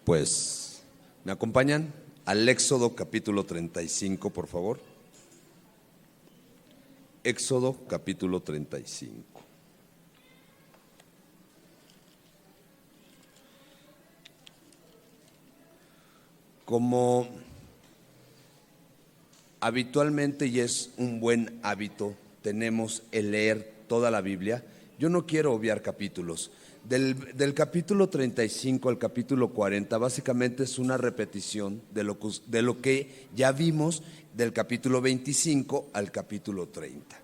Pues, ¿me acompañan al Éxodo capítulo 35, por favor? Éxodo capítulo 35. Como habitualmente y es un buen hábito, tenemos el leer toda la Biblia, yo no quiero obviar capítulos. Del capítulo 35 al capítulo 40 básicamente es una repetición de lo que ya vimos del capítulo 25 al capítulo 30.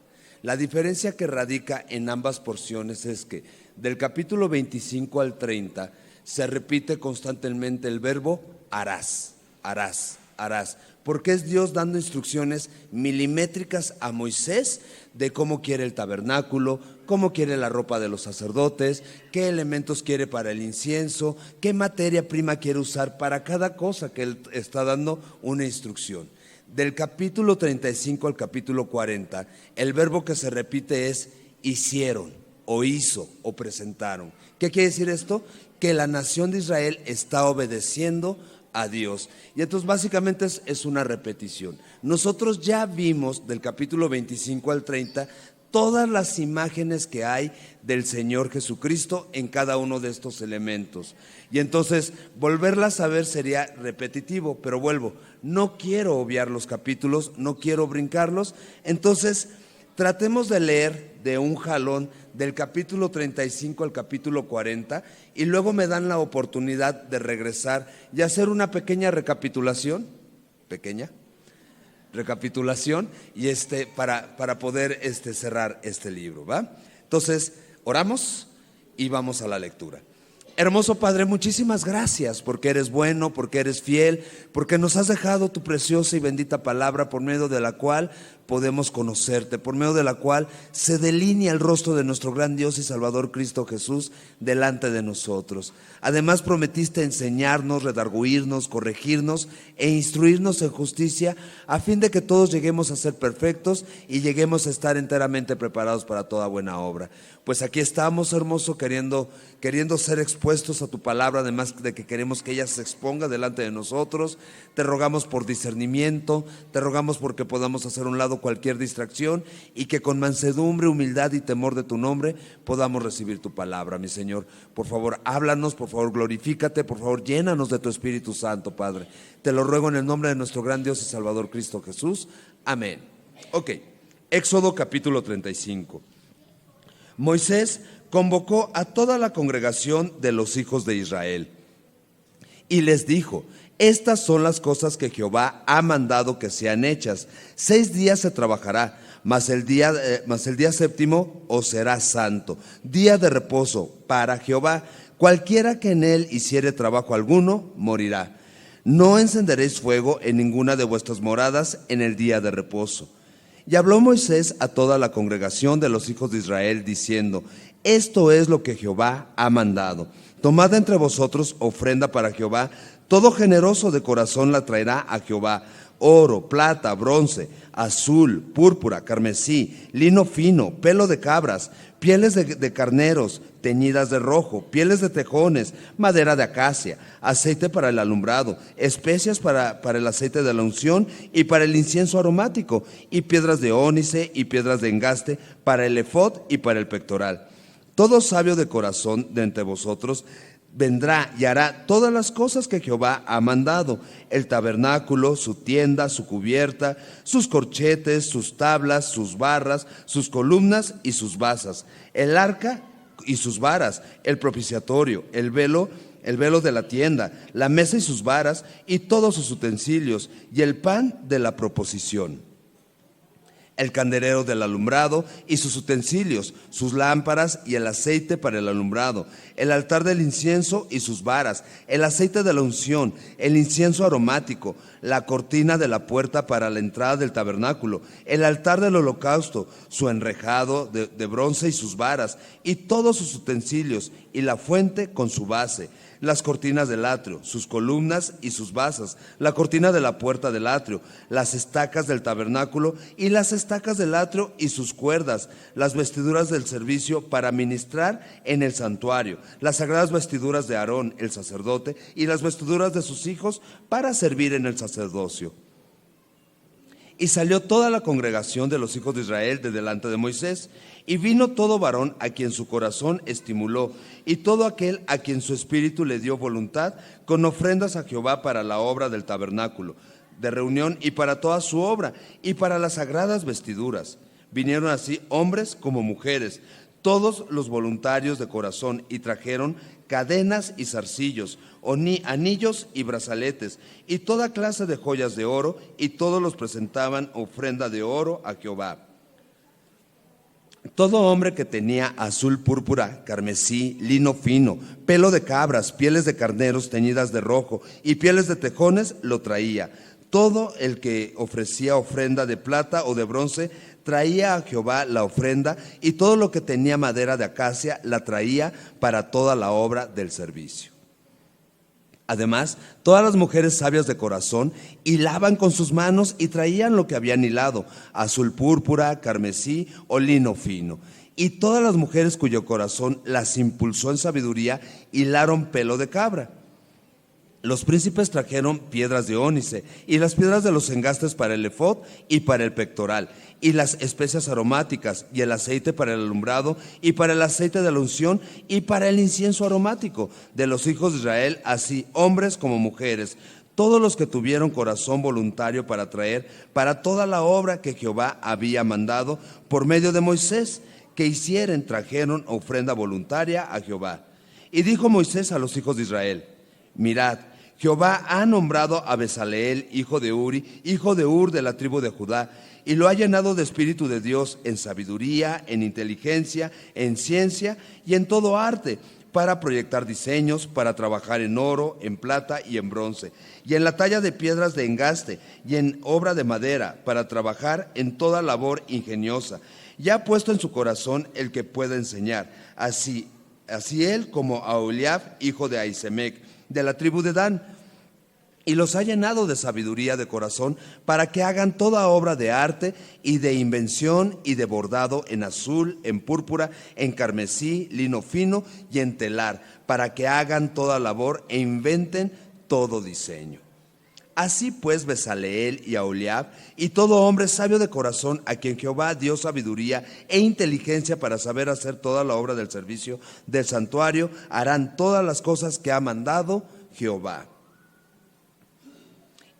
La diferencia que radica en ambas porciones es que del capítulo 25 al 30 se repite constantemente el verbo harás, harás, harás, porque es Dios dando instrucciones milimétricas a Moisés de cómo quiere el tabernáculo, cómo quiere la ropa de los sacerdotes, qué elementos quiere para el incienso, qué materia prima quiere usar para cada cosa que él está dando una instrucción. Del capítulo 35 al capítulo 40, el verbo que se repite es hicieron, o hizo, o presentaron. ¿Qué quiere decir esto? Que la nación de Israel está obedeciendo a Dios. Y entonces básicamente es una repetición. Nosotros ya vimos del capítulo 25 al 30 todas las imágenes que hay del Señor Jesucristo en cada uno de estos elementos. Y entonces volverlas a ver sería repetitivo, pero vuelvo, no quiero obviar los capítulos, no quiero brincarlos. Entonces tratemos de leer de un jalón del capítulo 35 al capítulo 40 y luego me dan la oportunidad de regresar y hacer una pequeña recapitulación, y para poder cerrar este libro, ¿va? Entonces, oramos y vamos a la lectura. Hermoso Padre, muchísimas gracias porque eres bueno, porque eres fiel, porque nos has dejado tu preciosa y bendita palabra por medio de la cual podemos conocerte, por medio de la cual se delinea el rostro de nuestro gran Dios y Salvador Cristo Jesús delante de nosotros. Además prometiste enseñarnos, redarguirnos, corregirnos e instruirnos en justicia a fin de que todos lleguemos a ser perfectos y lleguemos a estar enteramente preparados para toda buena obra. Pues aquí estamos, hermoso, queriendo ser expuestos a tu palabra, además de que queremos que ella se exponga delante de nosotros. Te rogamos por discernimiento, te rogamos porque podamos hacer a un lado cualquier distracción y que con mansedumbre, humildad y temor de tu nombre podamos recibir tu palabra, mi Señor. Por favor, háblanos, por favor, glorifícate, por favor, llénanos de tu Espíritu Santo, Padre. Te lo ruego en el nombre de nuestro gran Dios y Salvador Cristo Jesús. Amén. Ok, Éxodo capítulo 35. Moisés convocó a toda la congregación de los hijos de Israel y les dijo: estas son las cosas que Jehová ha mandado que sean hechas. 6 días se trabajará, mas el día séptimo os será santo, día de reposo para Jehová. Cualquiera que en él hiciere trabajo alguno morirá. No encenderéis fuego en ninguna de vuestras moradas en el día de reposo. Y habló Moisés a toda la congregación de los hijos de Israel diciendo: esto es lo que Jehová ha mandado. Tomad entre vosotros ofrenda para Jehová. Todo generoso de corazón la traerá a Jehová: oro, plata, bronce, azul, púrpura, carmesí, lino fino, pelo de cabras, pieles de carneros teñidas de rojo, pieles de tejones, madera de acacia, aceite para el alumbrado, especias para el aceite de la unción y para el incienso aromático, y piedras de ónice y piedras de engaste para el efod y para el pectoral. Todo sabio de corazón de entre vosotros vendrá y hará todas las cosas que Jehová ha mandado: el tabernáculo, su tienda, su cubierta, sus corchetes, sus tablas, sus barras, sus columnas y sus basas, el arca y sus varas, el propiciatorio, el velo de la tienda, la mesa y sus varas y todos sus utensilios, y el pan de la proposición, el candelero del alumbrado y sus utensilios, sus lámparas y el aceite para el alumbrado, el altar del incienso y sus varas, el aceite de la unción, el incienso aromático, la cortina de la puerta para la entrada del tabernáculo, el altar del holocausto, su enrejado de bronce y sus varas, y todos sus utensilios, y la fuente con su base, las cortinas del atrio, sus columnas y sus basas, la cortina de la puerta del atrio, las estacas del tabernáculo y las estacas del atrio y sus cuerdas, las vestiduras del servicio para ministrar en el santuario, las sagradas vestiduras de Aarón, el sacerdote, y las vestiduras de sus hijos para servir en el sacerdocio. Y salió toda la congregación de los hijos de Israel de delante de Moisés, y vino todo varón a quien su corazón estimuló, y todo aquel a quien su espíritu le dio voluntad, con ofrendas a Jehová para la obra del tabernáculo de reunión y para toda su obra, y para las sagradas vestiduras. Vinieron así hombres como mujeres, todos los voluntarios de corazón, y trajeron cadenas y zarcillos, anillos y brazaletes, y toda clase de joyas de oro, y todos los presentaban ofrenda de oro a Jehová. Todo hombre que tenía azul, púrpura, carmesí, lino fino, pelo de cabras, pieles de carneros teñidas de rojo y pieles de tejones lo traía. Todo el que ofrecía ofrenda de plata o de bronce traía a Jehová la ofrenda, y todo lo que tenía madera de acacia la traía para toda la obra del servicio. Además, todas las mujeres sabias de corazón hilaban con sus manos y traían lo que habían hilado, azul, púrpura, carmesí o lino fino. Y todas las mujeres cuyo corazón las impulsó en sabiduría hilaron pelo de cabra. Los príncipes trajeron piedras de ónice y las piedras de los engastes para el efod y para el pectoral, y las especias aromáticas y el aceite para el alumbrado y para el aceite de la unción y para el incienso aromático de los hijos de Israel, así hombres como mujeres, todos los que tuvieron corazón voluntario para traer para toda la obra que Jehová había mandado por medio de Moisés que hicieren, trajeron ofrenda voluntaria a Jehová. Y dijo Moisés a los hijos de Israel: mirad, Jehová ha nombrado a Bezaleel, hijo de Uri, hijo de Ur de la tribu de Judá, y lo ha llenado de espíritu de Dios en sabiduría, en inteligencia, en ciencia y en todo arte, para proyectar diseños, para trabajar en oro, en plata y en bronce, y en la talla de piedras de engaste y en obra de madera, para trabajar en toda labor ingeniosa. Y ha puesto en su corazón el que pueda enseñar, así él como a Aholiab, hijo de Ahisamech, de la tribu de Dan, y los ha llenado de sabiduría de corazón para que hagan toda obra de arte y de invención y de bordado en azul, en púrpura, en carmesí, lino fino y en telar, para que hagan toda labor e inventen todo diseño. Así pues, Bezaleel y Aholiab y todo hombre sabio de corazón a quien Jehová dio sabiduría e inteligencia para saber hacer toda la obra del servicio del santuario, harán todas las cosas que ha mandado Jehová.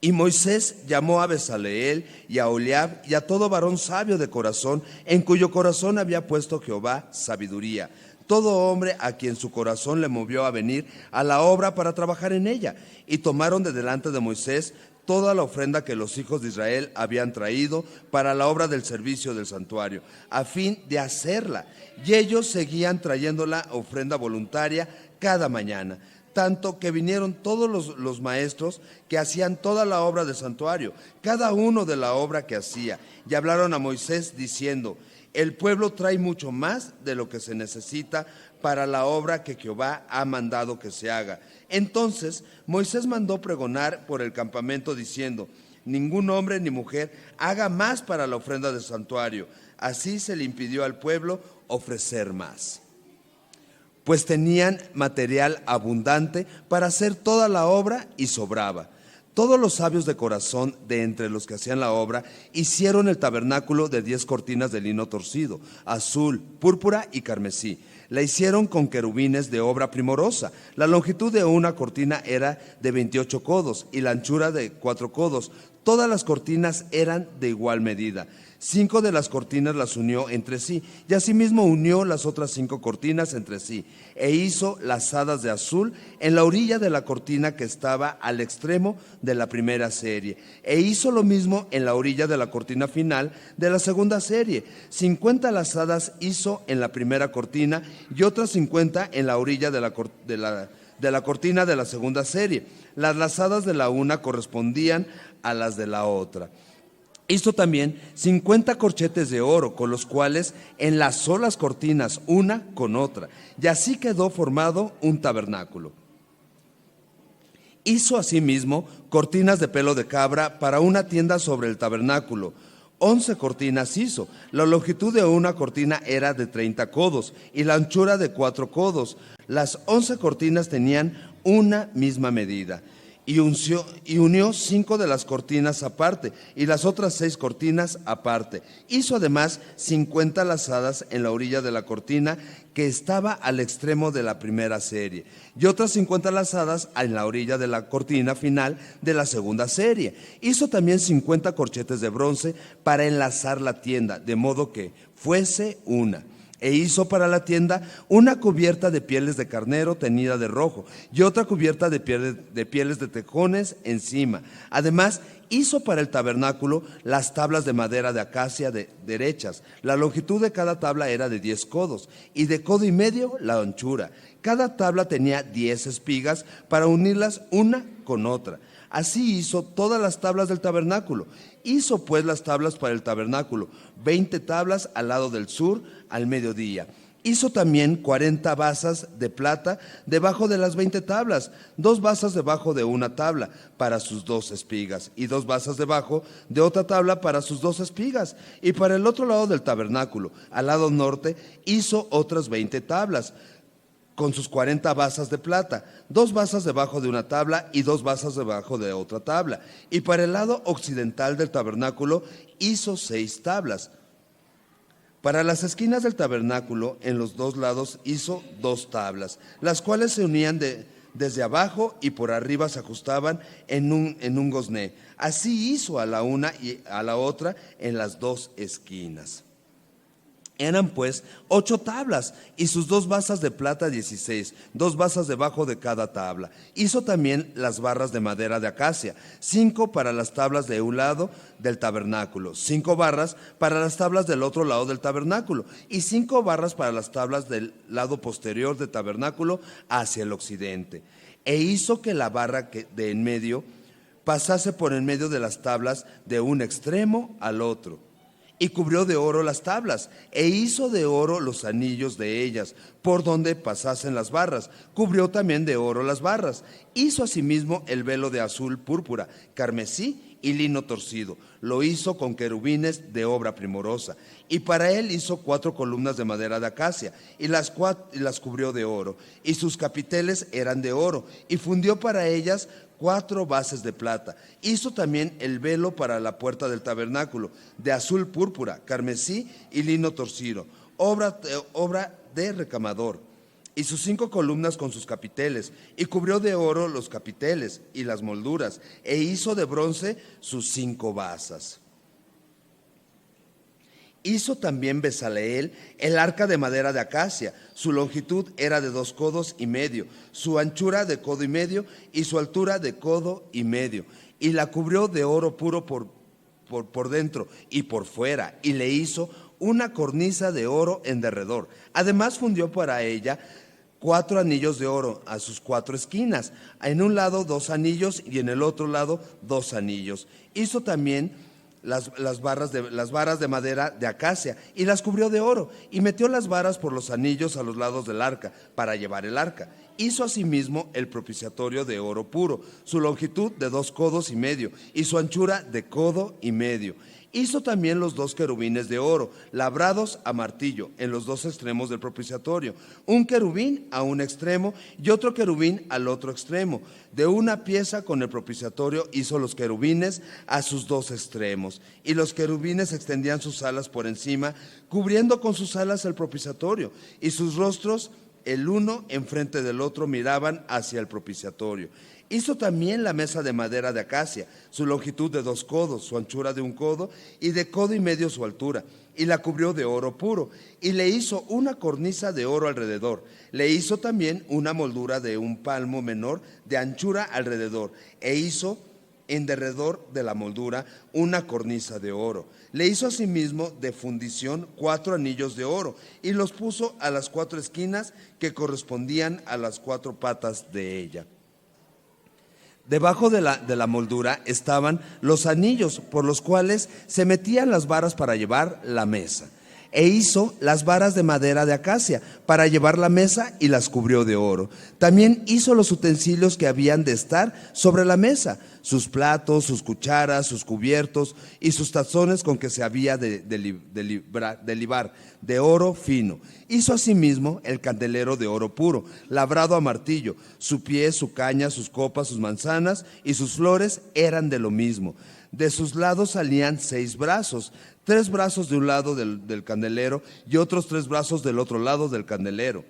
Y Moisés llamó a Bezaleel y a Aholiab y a todo varón sabio de corazón, en cuyo corazón había puesto Jehová sabiduría, todo hombre a quien su corazón le movió a venir a la obra para trabajar en ella. Y tomaron de delante de Moisés toda la ofrenda que los hijos de Israel habían traído para la obra del servicio del santuario, a fin de hacerla. Y ellos seguían trayendo la ofrenda voluntaria cada mañana, tanto que vinieron todos los maestros que hacían toda la obra del santuario, cada uno de la obra que hacía, y hablaron a Moisés diciendo: el pueblo trae mucho más de lo que se necesita para la obra que Jehová ha mandado que se haga. Entonces Moisés mandó pregonar por el campamento diciendo: ningún hombre ni mujer haga más para la ofrenda del santuario. Así se le impidió al pueblo ofrecer más, pues tenían material abundante para hacer toda la obra y sobraba. Todos los sabios de corazón de entre los que hacían la obra hicieron el tabernáculo de 10 cortinas de lino torcido, azul, púrpura y carmesí. La hicieron con querubines de obra primorosa. La longitud de una cortina era de 28 codos y la anchura de 4 codos. Todas las cortinas eran de igual medida. 5 de las cortinas las unió entre sí, y asimismo unió las otras 5 cortinas entre sí, e hizo lazadas de azul en la orilla de la cortina que estaba al extremo de la primera serie, e hizo lo mismo en la orilla de la cortina final de la segunda serie. 50 lazadas hizo en la primera cortina y otras 50 en la orilla de la cortina de la segunda serie. Las lazadas de la una correspondían a las de la otra. Hizo también 50 corchetes de oro, con los cuales enlazó las cortinas una con otra, y así quedó formado un tabernáculo. Hizo asimismo cortinas de pelo de cabra para una tienda sobre el tabernáculo, 11 cortinas hizo. La longitud de una cortina era de 30 codos y la anchura de 4 codos. Las 11 cortinas tenían una misma medida. Y unió 5 de las cortinas aparte y las otras 6 cortinas aparte. Hizo además 50 lazadas en la orilla de la cortina que estaba al extremo de la primera serie y otras 50 lazadas en la orilla de la cortina final de la segunda serie. Hizo también 50 corchetes de bronce para enlazar la tienda, de modo que fuese una. E hizo para la tienda una cubierta de pieles de carnero teñida de rojo y otra cubierta de pieles de tejones encima. Además, hizo para el tabernáculo las tablas de madera de acacia derechas. La longitud de cada tabla era de 10 codos y de codo y medio la anchura. Cada tabla tenía 10 espigas para unirlas una con otra. Así hizo todas las tablas del tabernáculo. Hizo pues las tablas para el tabernáculo, 20 tablas al lado del sur al mediodía. Hizo también 40 basas de plata debajo de las 20 tablas, 2 basas debajo de una tabla para sus 2 espigas y 2 basas debajo de otra tabla para sus 2 espigas. Y para el otro lado del tabernáculo, al lado norte, hizo otras 20 tablas con sus 40 basas de plata, 2 basas debajo de una tabla y 2 basas debajo de otra tabla. Y para el lado occidental del tabernáculo hizo 6 tablas. Para las esquinas del tabernáculo, en los 2 lados, hizo 2 tablas, las cuales se unían desde abajo y por arriba se ajustaban en un gozné. Así hizo a la una y a la otra en las 2 esquinas. Eran pues 8 tablas y sus 2 basas de plata 16, 2 basas debajo de cada tabla. Hizo también las barras de madera de acacia, 5 para las tablas de un lado del tabernáculo, 5 barras para las tablas del otro lado del tabernáculo y 5 barras para las tablas del lado posterior del tabernáculo hacia el occidente. E hizo que la barra de en medio pasase por en medio de las tablas de un extremo al otro. Y cubrió de oro las tablas, e hizo de oro los anillos de ellas, por donde pasasen las barras. Cubrió también de oro las barras. Hizo asimismo el velo de azul púrpura, carmesí y lino torcido. Lo hizo con querubines de obra primorosa. Y para él hizo 4 columnas de madera de acacia, y las cubrió de oro. Y sus capiteles eran de oro, y fundió para ellas 4 bases de plata. Hizo también el velo para la puerta del tabernáculo, de azul púrpura, carmesí y lino torcido, obra de recamador. Y sus 5 columnas con sus capiteles, y cubrió de oro los capiteles y las molduras, e hizo de bronce sus 5 basas. Hizo también Bezaleel el arca de madera de acacia. Su longitud era de 2 codos y medio, su anchura de codo y medio y su altura de codo y medio. Y la cubrió de oro puro por dentro y por fuera, y le hizo una cornisa de oro en derredor. Además fundió para ella 4 anillos de oro a sus 4 esquinas, en un lado 2 anillos y en el otro lado 2 anillos. Hizo también las varas de madera de acacia y las cubrió de oro y metió las varas por los anillos a los lados del arca para llevar el arca. Hizo asimismo el propiciatorio de oro puro, su longitud de 2 codos y medio y su anchura de codo y medio. Hizo también los 2 querubines de oro, labrados a martillo, en los 2 extremos del propiciatorio, un querubín a un extremo y otro querubín al otro extremo. De una pieza con el propiciatorio hizo los querubines a sus 2 extremos, y los querubines extendían sus alas por encima, cubriendo con sus alas el propiciatorio, y sus rostros, el uno enfrente del otro, miraban hacia el propiciatorio. Hizo también la mesa de madera de acacia, su longitud de 2 codos, su anchura de 1 codo y de codo y medio su altura, y la cubrió de oro puro, y le hizo una cornisa de oro alrededor. Le hizo también una moldura de 1 palmo menor de anchura alrededor, e hizo en derredor de la moldura una cornisa de oro. Le hizo asimismo de fundición 4 anillos de oro, y los puso a las 4 esquinas que correspondían a las 4 patas de ella. Debajo de la moldura estaban los anillos por los cuales se metían las varas para llevar la mesa. e hizo las varas de madera de acacia para llevar la mesa y las cubrió de oro. También hizo los utensilios que habían de estar sobre la mesa, sus platos, sus cucharas, sus cubiertos y sus tazones con que se había de libar de oro fino. Hizo asimismo el candelero de oro puro, labrado a martillo. Su pie, su caña, sus copas, sus manzanas y sus flores eran de lo mismo. De sus lados salían 6 brazos, 3 brazos de un lado del candelero y otros 3 brazos del otro lado del candelero.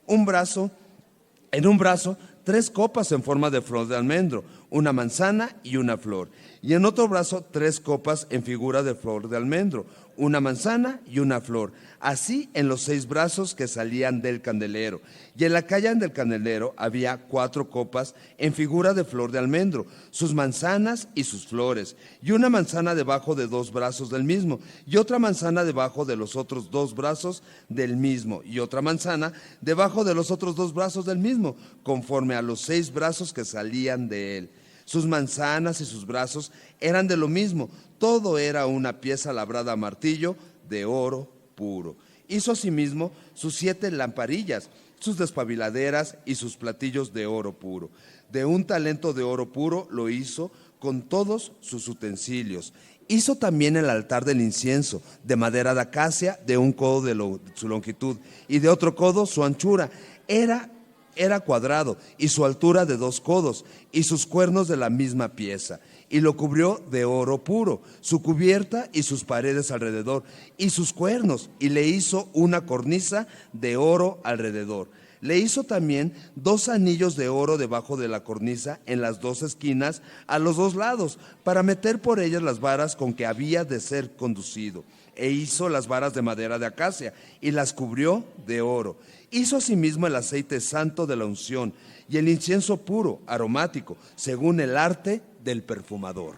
En un brazo, 3 copas en forma de flor de almendro, una manzana y una flor. Y en otro brazo, 3 copas en figura de flor de almendro, una manzana y una flor. Así en los 6 brazos que salían del candelero. Y en la caña del candelero había 4 copas en figura de flor de almendro, sus manzanas y sus flores. Y una manzana debajo de 2 brazos del mismo, y otra manzana debajo de los otros 2 brazos del mismo, y otra manzana debajo de los otros 2 brazos del mismo, conforme a los 6 brazos que salían de él. Sus manzanas y sus brazos eran de lo mismo, todo era una pieza labrada a martillo de oro puro. Hizo asimismo sus 7 lamparillas, sus despabiladeras y sus platillos de oro puro. De un talento de oro puro lo hizo con todos sus utensilios. Hizo también el altar del incienso, de madera de acacia, de un codo de su longitud y de otro codo su anchura. Era cuadrado, y su altura de 2 codos, y sus cuernos de la misma pieza. Y lo cubrió de oro puro, su cubierta y sus paredes alrededor, y sus cuernos, y le hizo una cornisa de oro alrededor. Le hizo también 2 anillos de oro debajo de la cornisa en las 2 esquinas a los 2 lados, para meter por ellas las varas con que había de ser conducido. E hizo las varas de madera de acacia y las cubrió de oro. Hizo asimismo el aceite santo de la unción y el incienso puro, aromático, según el arte del perfumador.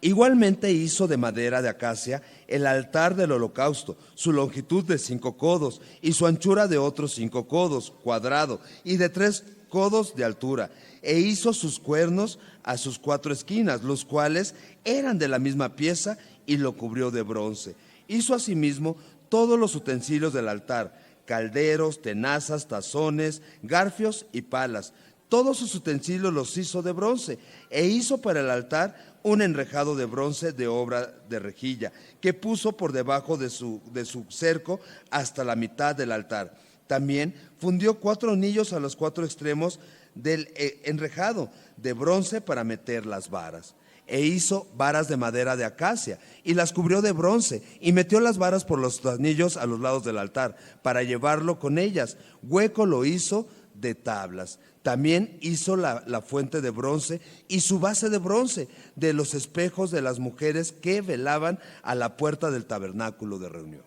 Igualmente hizo de madera de acacia el altar del holocausto, su longitud de 5 codos y su anchura de otros 5 codos, cuadrado, y de 3 codos de altura. E hizo sus cuernos a sus 4 esquinas, los cuales eran de la misma pieza, y lo cubrió de bronce. Hizo asimismo todos los utensilios del altar, calderos, tenazas, tazones, garfios y palas. Todos sus utensilios los hizo de bronce, e hizo para el altar un enrejado de bronce de obra de rejilla, que puso por debajo de su cerco hasta la mitad del altar. También fundió 4 anillos a los 4 extremos del enrejado de bronce para meter las varas. E hizo varas de madera de acacia y las cubrió de bronce, y metió las varas por los anillos a los lados del altar para llevarlo con ellas. Hueco lo hizo de tablas. También hizo la fuente de bronce y su base de bronce de los espejos de las mujeres que velaban a la puerta del tabernáculo de reunión.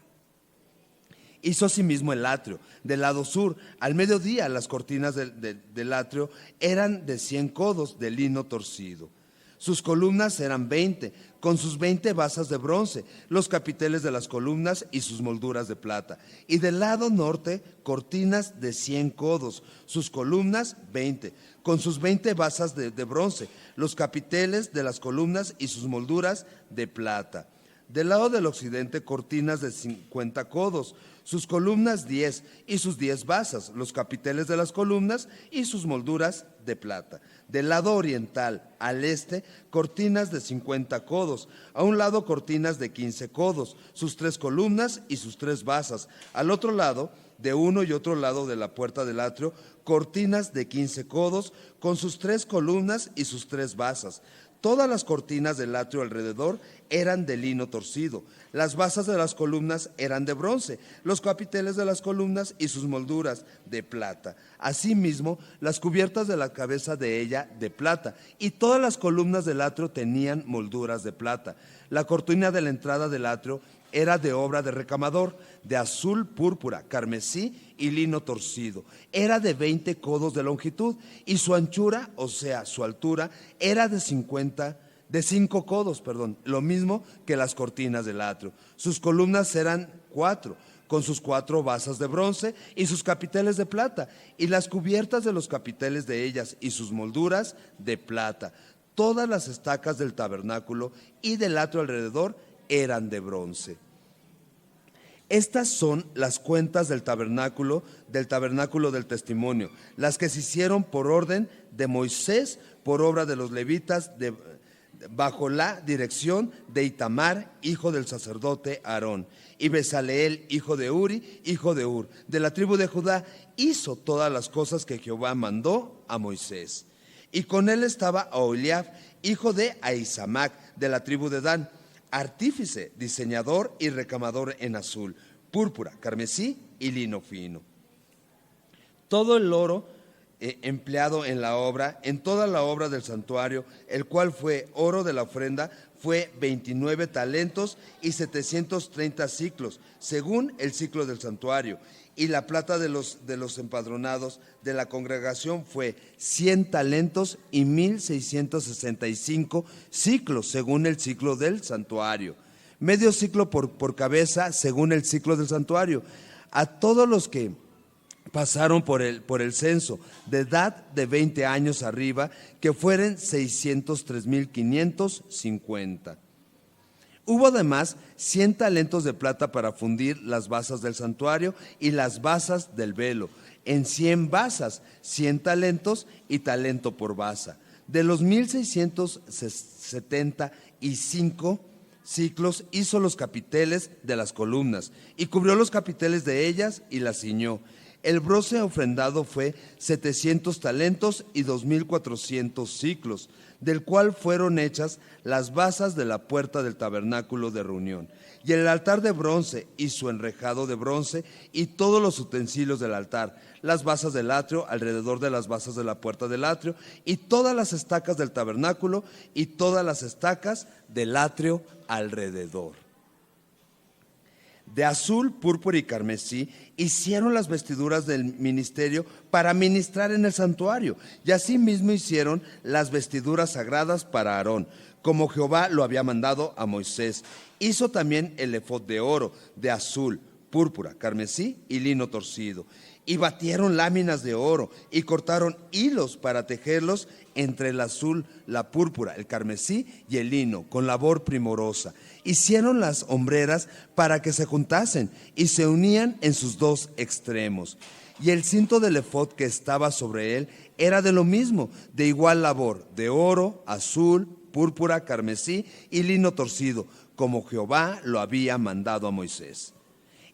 Hizo asimismo el atrio del lado sur. Al mediodía las cortinas del atrio eran de 100 codos de lino torcido. Sus columnas eran 20, con sus 20 basas de bronce, los capiteles de las columnas y sus molduras de plata. Y del lado norte, cortinas de 100 codos, sus columnas 20, con sus 20 basas de bronce, los capiteles de las columnas y sus molduras de plata. Del lado del occidente, cortinas de 50 codos, sus columnas 10 y sus 10 basas, los capiteles de las columnas y sus molduras de plata. Del lado oriental al este, cortinas de 50 codos, a un lado cortinas de 15 codos, sus 3 columnas y sus 3 basas. Al otro lado, de uno y otro lado de la puerta del atrio, cortinas de 15 codos, con sus 3 columnas y sus 3 basas. Todas las cortinas del atrio alrededor eran de lino torcido. Las basas de las columnas eran de bronce, los capiteles de las columnas y sus molduras de plata. Asimismo, las cubiertas de la cabeza de ella de plata, y todas las columnas del atrio tenían molduras de plata. La cortina de la entrada del atrio era de obra de recamador, de azul púrpura, carmesí y lino torcido. Era de 20 codos de longitud, y su anchura, o sea, su altura, era de 5 codos, lo mismo que las cortinas del atrio. Sus columnas eran 4, con sus 4 basas de bronce y sus capiteles de plata, y las cubiertas de los capiteles de ellas y sus molduras de plata. Todas las estacas del tabernáculo y del atrio alrededor eran de bronce. Estas son las cuentas del tabernáculo del testimonio, las que se hicieron por orden de Moisés, por obra de los levitas, bajo la dirección de Itamar, hijo del sacerdote Aarón, y Besaleel, hijo de Uri, hijo de Ur, de la tribu de Judá, hizo todas las cosas que Jehová mandó a Moisés. Y con él estaba Oholiab, hijo de Ahisamac, de la tribu de Dan, artífice, diseñador y recamador en azul, púrpura, carmesí y lino fino. Todo el oro empleado en la obra, en toda la obra del santuario, el cual fue oro de la ofrenda, fue 29 talentos y 730 siclos, según el ciclo del santuario. Y la plata de los empadronados de la congregación fue 100 talentos y 1,665 ciclos, según el ciclo del santuario. Medio ciclo por cabeza, según el ciclo del santuario. A todos los que pasaron por el censo, de edad de 20 años arriba, que fueron 603,550. Hubo además 100 talentos de plata para fundir las basas del santuario y las basas del velo, en 100 basas, 100 talentos y talento por basa. De los 1,675 ciclos hizo los capiteles de las columnas y cubrió los capiteles de ellas y las ciñó. El bronce ofrendado fue 700 talentos y 2,400 ciclos, del cual fueron hechas las basas de la puerta del tabernáculo de reunión, y el altar de bronce y su enrejado de bronce y todos los utensilios del altar, las basas del atrio alrededor de las basas de la puerta del atrio, y todas las estacas del tabernáculo y todas las estacas del atrio alrededor. De azul, púrpura y carmesí hicieron las vestiduras del ministerio para ministrar en el santuario, y asimismo hicieron las vestiduras sagradas para Aarón, como Jehová lo había mandado a Moisés. Hizo también el efod de oro, de azul, púrpura, carmesí y lino torcido. Y batieron láminas de oro y cortaron hilos para tejerlos entre el azul, la púrpura, el carmesí y el lino, con labor primorosa. Hicieron las hombreras para que se juntasen y se unían en sus dos extremos. Y el cinto del efod que estaba sobre él era de lo mismo, de igual labor, de oro, azul, púrpura, carmesí y lino torcido, como Jehová lo había mandado a Moisés.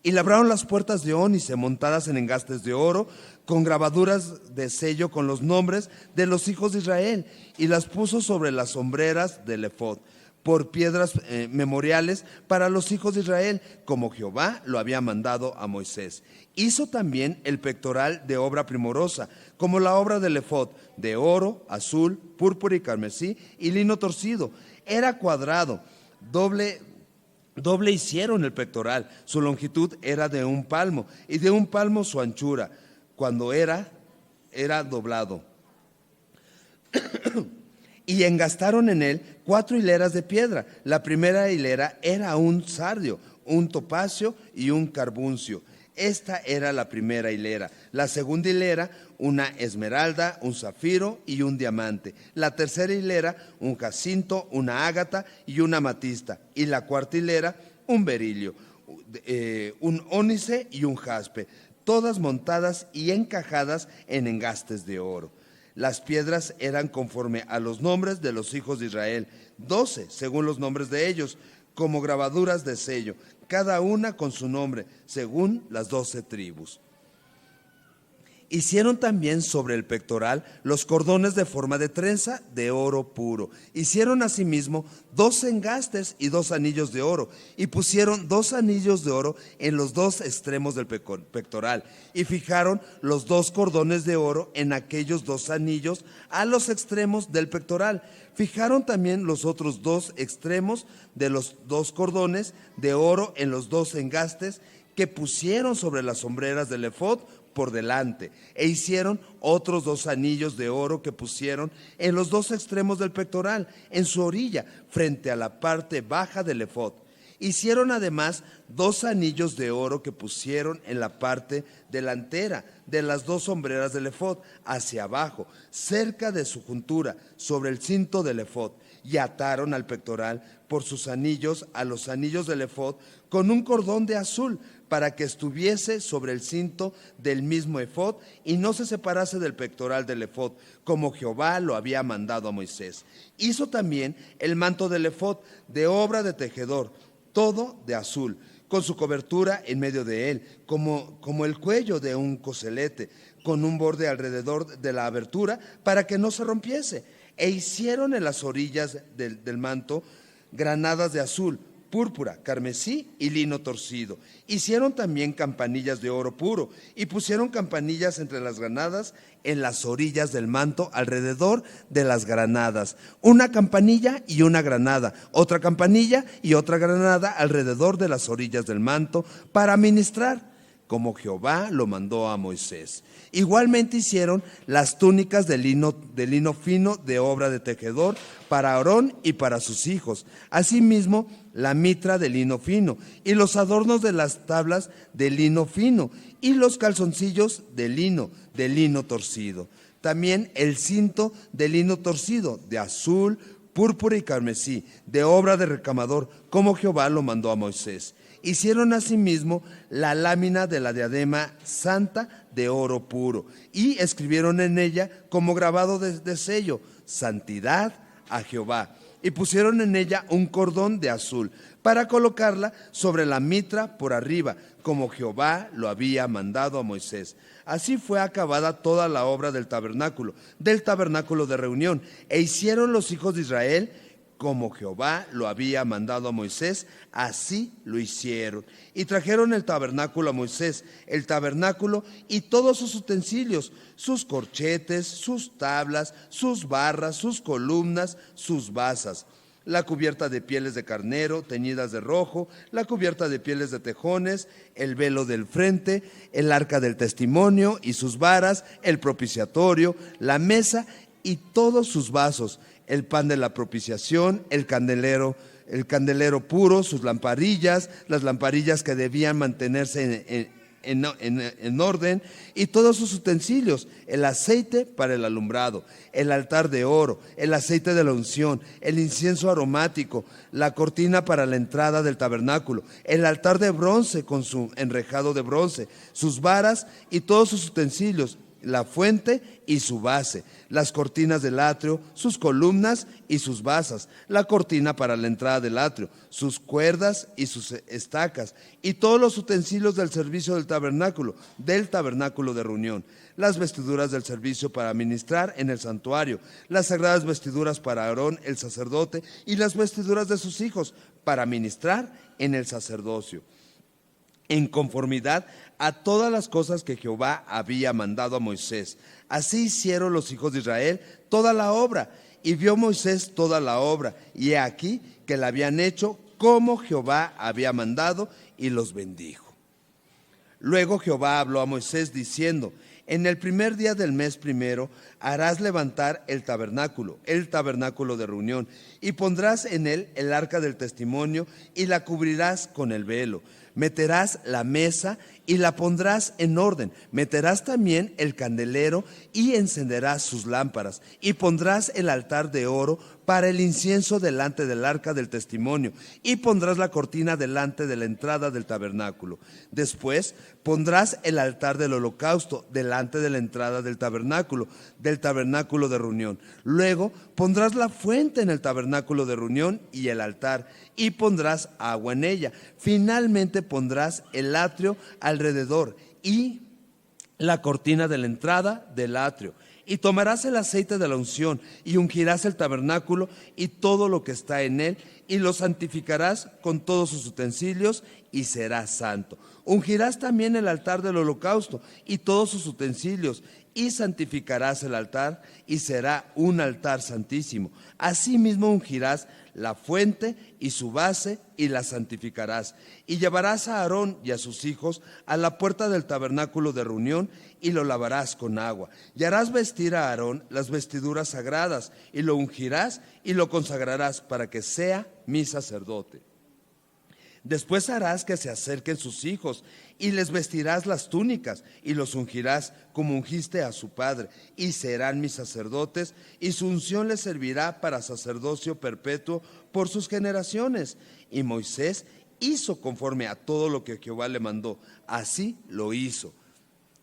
Y labraron las puertas de ónice montadas en engastes de oro, con grabaduras de sello con los nombres de los hijos de Israel, y las puso sobre las hombreras del efod, por piedras memoriales para los hijos de Israel, como Jehová lo había mandado a Moisés. Hizo también el pectoral de obra primorosa, como la obra del efod, de oro, azul, púrpura y carmesí, y lino torcido. Era cuadrado, doble hicieron el pectoral, su longitud era de 1 palmo, y de 1 palmo su anchura, cuando era doblado. Y engastaron en él 4 hileras de piedra. La primera hilera era un sardio, un topacio y un carbuncio. Esta era la primera hilera. La segunda hilera, una esmeralda, un zafiro y un diamante. La tercera hilera, un jacinto, una ágata y una amatista. Y la cuarta hilera, un berilio, un ónice y un jaspe, todas montadas y encajadas en engastes de oro. Las piedras eran conforme a los nombres de los hijos de Israel, 12 según los nombres de ellos, como grabaduras de sello, cada una con su nombre, según las 12 tribus. Hicieron también sobre el pectoral los cordones de forma de trenza de oro puro. Hicieron asimismo 2 engastes y 2 anillos de oro, y pusieron 2 anillos de oro en los 2 extremos del pectoral, y fijaron los 2 cordones de oro en aquellos 2 anillos a los extremos del pectoral. Fijaron también los otros 2 extremos de los 2 cordones de oro en los 2 engastes que pusieron sobre las hombreras del efod por delante, e hicieron otros 2 anillos de oro que pusieron en los 2 extremos del pectoral, en su orilla, frente a la parte baja del efod. Hicieron además 2 anillos de oro que pusieron en la parte delantera de las 2 hombreras del efod, hacia abajo, cerca de su juntura, sobre el cinto del efod, y ataron al pectoral por sus anillos a los anillos del efod con un cordón de azul, para que estuviese sobre el cinto del mismo efod y no se separase del pectoral del efod, como Jehová lo había mandado a Moisés. Hizo también el manto del efod de obra de tejedor, todo de azul, con su cobertura en medio de él, como el cuello de un coselete, con un borde alrededor de la abertura para que no se rompiese. E hicieron en las orillas del manto granadas de azul, púrpura, carmesí y lino torcido. Hicieron también campanillas de oro puro y pusieron campanillas entre las granadas en las orillas del manto alrededor de las granadas. Una campanilla y una granada, otra campanilla y otra granada alrededor de las orillas del manto para ministrar, como Jehová lo mandó a Moisés. Igualmente hicieron las túnicas de lino fino de obra de tejedor para Aarón y para sus hijos. Asimismo, la mitra de lino fino y los adornos de las tablas de lino fino y los calzoncillos de lino torcido. También el cinto de lino torcido de azul, púrpura y carmesí, de obra de recamador, como Jehová lo mandó a Moisés. Hicieron asimismo la lámina de la diadema santa de oro puro y escribieron en ella como grabado de sello, santidad a Jehová. Y pusieron en ella un cordón de azul para colocarla sobre la mitra por arriba, como Jehová lo había mandado a Moisés. Así fue acabada toda la obra del tabernáculo de reunión. E hicieron los hijos de Israel como Jehová lo había mandado a Moisés, así lo hicieron. Y trajeron el tabernáculo a Moisés, el tabernáculo y todos sus utensilios, sus corchetes, sus tablas, sus barras, sus columnas, sus basas, la cubierta de pieles de carnero teñidas de rojo, la cubierta de pieles de tejones, el velo del frente, el arca del testimonio y sus varas, el propiciatorio, la mesa y todos sus vasos, el pan de la propiciación, el candelero puro, sus lamparillas, las lamparillas que debían mantenerse en orden, y todos sus utensilios, el aceite para el alumbrado, el altar de oro, el aceite de la unción, el incienso aromático, la cortina para la entrada del tabernáculo, el altar de bronce con su enrejado de bronce, sus varas y todos sus utensilios, la fuente y su base, las cortinas del atrio, sus columnas y sus basas, la cortina para la entrada del atrio, sus cuerdas y sus estacas, y todos los utensilios del servicio del tabernáculo de reunión, las vestiduras del servicio para ministrar en el santuario, las sagradas vestiduras para Aarón el sacerdote y las vestiduras de sus hijos para ministrar en el sacerdocio, en conformidad a todas las cosas que Jehová había mandado a Moisés. Así hicieron los hijos de Israel toda la obra, y vio Moisés toda la obra, y he aquí que la habían hecho como Jehová había mandado, y los bendijo. Luego Jehová habló a Moisés diciendo: en el primer día del mes primero harás levantar el tabernáculo de reunión, y pondrás en él el arca del testimonio, y la cubrirás con el velo. Meterás la mesa y la pondrás en orden. Meterás también el candelero y encenderás sus lámparas. Y pondrás el altar de oro para el incienso delante del arca del testimonio. Y pondrás la cortina delante de la entrada del tabernáculo. Después pondrás el altar del holocausto delante de la entrada del tabernáculo de reunión. Luego pondrás la fuente en el tabernáculo de reunión y el altar, y pondrás agua en ella. Finalmente pondrás el atrio alrededor y la cortina de la entrada del atrio. Y tomarás el aceite de la unción y ungirás el tabernáculo y todo lo que está en él, y lo santificarás con todos sus utensilios, y será santo. Ungirás también el altar del holocausto y todos sus utensilios, y santificarás el altar, y será un altar santísimo. Asimismo ungirás la fuente y su base, y la santificarás. Y llevarás a Aarón y a sus hijos a la puerta del tabernáculo de reunión, y lo lavarás con agua. Y harás vestir a Aarón las vestiduras sagradas, y lo ungirás y lo consagrarás para que sea mi sacerdote. Después harás que se acerquen sus hijos, y les vestirás las túnicas, y los ungirás como ungiste a su padre, y serán mis sacerdotes, y su unción les servirá para sacerdocio perpetuo por sus generaciones. Y Moisés hizo conforme a todo lo que Jehová le mandó. Así lo hizo.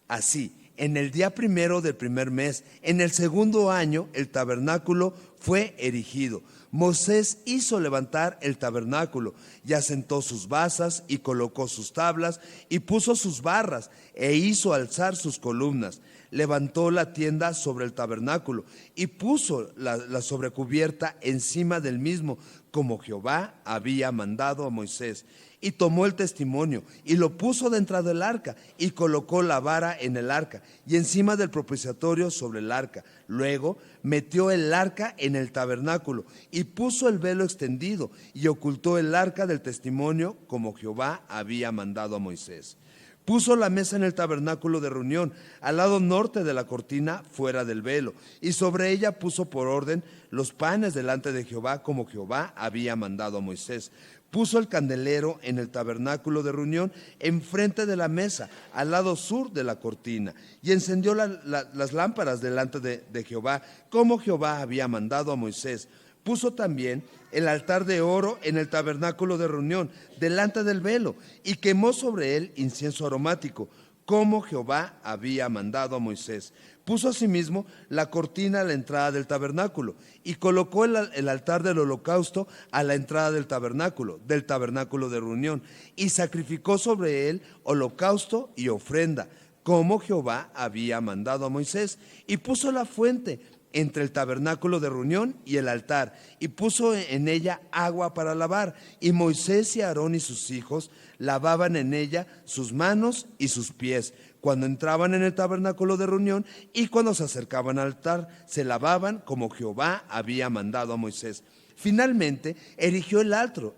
Así, en el día primero del primer mes, en el segundo año, el tabernáculo fue erigido. Moisés hizo levantar el tabernáculo y asentó sus basas y colocó sus tablas y puso sus barras e hizo alzar sus columnas. Levantó la tienda sobre el tabernáculo y puso la sobrecubierta encima del mismo, como Jehová había mandado a Moisés. Y tomó el testimonio y lo puso dentro del arca y colocó la vara en el arca y encima del propiciatorio sobre el arca. Luego metió el arca en el tabernáculo y puso el velo extendido y ocultó el arca del testimonio como Jehová había mandado a Moisés. Puso la mesa en el tabernáculo de reunión, al lado norte de la cortina, fuera del velo, y sobre ella puso por orden los panes delante de Jehová, como Jehová había mandado a Moisés. Puso el candelero en el tabernáculo de reunión, enfrente de la mesa, al lado sur de la cortina, y encendió las lámparas delante de Jehová, como Jehová había mandado a Moisés. Puso también el altar de oro en el tabernáculo de reunión, delante del velo, y quemó sobre él incienso aromático, como Jehová había mandado a Moisés. Puso asimismo la cortina a la entrada del tabernáculo, y colocó el altar del holocausto a la entrada del tabernáculo de reunión, y sacrificó sobre él holocausto y ofrenda, como Jehová había mandado a Moisés. Y puso la fuente entre el tabernáculo de reunión y el altar, y puso en ella agua para lavar, y Moisés y Aarón y sus hijos lavaban en ella sus manos y sus pies, cuando entraban en el tabernáculo de reunión, y cuando se acercaban al altar, se lavaban como Jehová había mandado a Moisés. Finalmente, erigió el atrio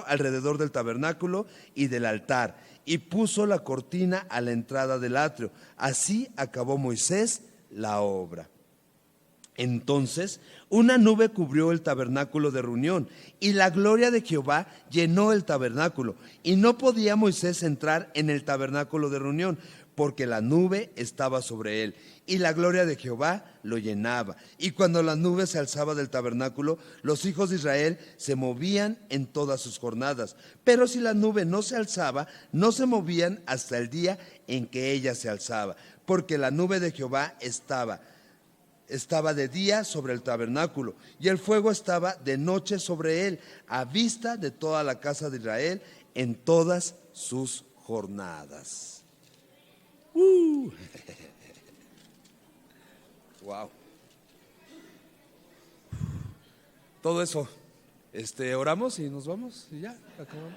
alrededor del tabernáculo y del altar, y puso la cortina a la entrada del atrio. Así acabó Moisés la obra. Entonces una nube cubrió el tabernáculo de reunión, y la gloria de Jehová llenó el tabernáculo, y no podía Moisés entrar en el tabernáculo de reunión, porque la nube estaba sobre él, y la gloria de Jehová lo llenaba. Y cuando la nube se alzaba del tabernáculo, los hijos de Israel se movían en todas sus jornadas. Pero si la nube no se alzaba, no se movían hasta el día en que ella se alzaba, porque la nube de Jehová estaba de día sobre el tabernáculo, y el fuego estaba de noche sobre él, a vista de toda la casa de Israel en todas sus jornadas. Wow. Todo eso. Oramos y nos vamos y ya acabamos.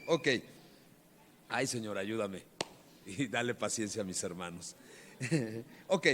Ok. Ay, Señor, ayúdame y dale paciencia a mis hermanos. Ok.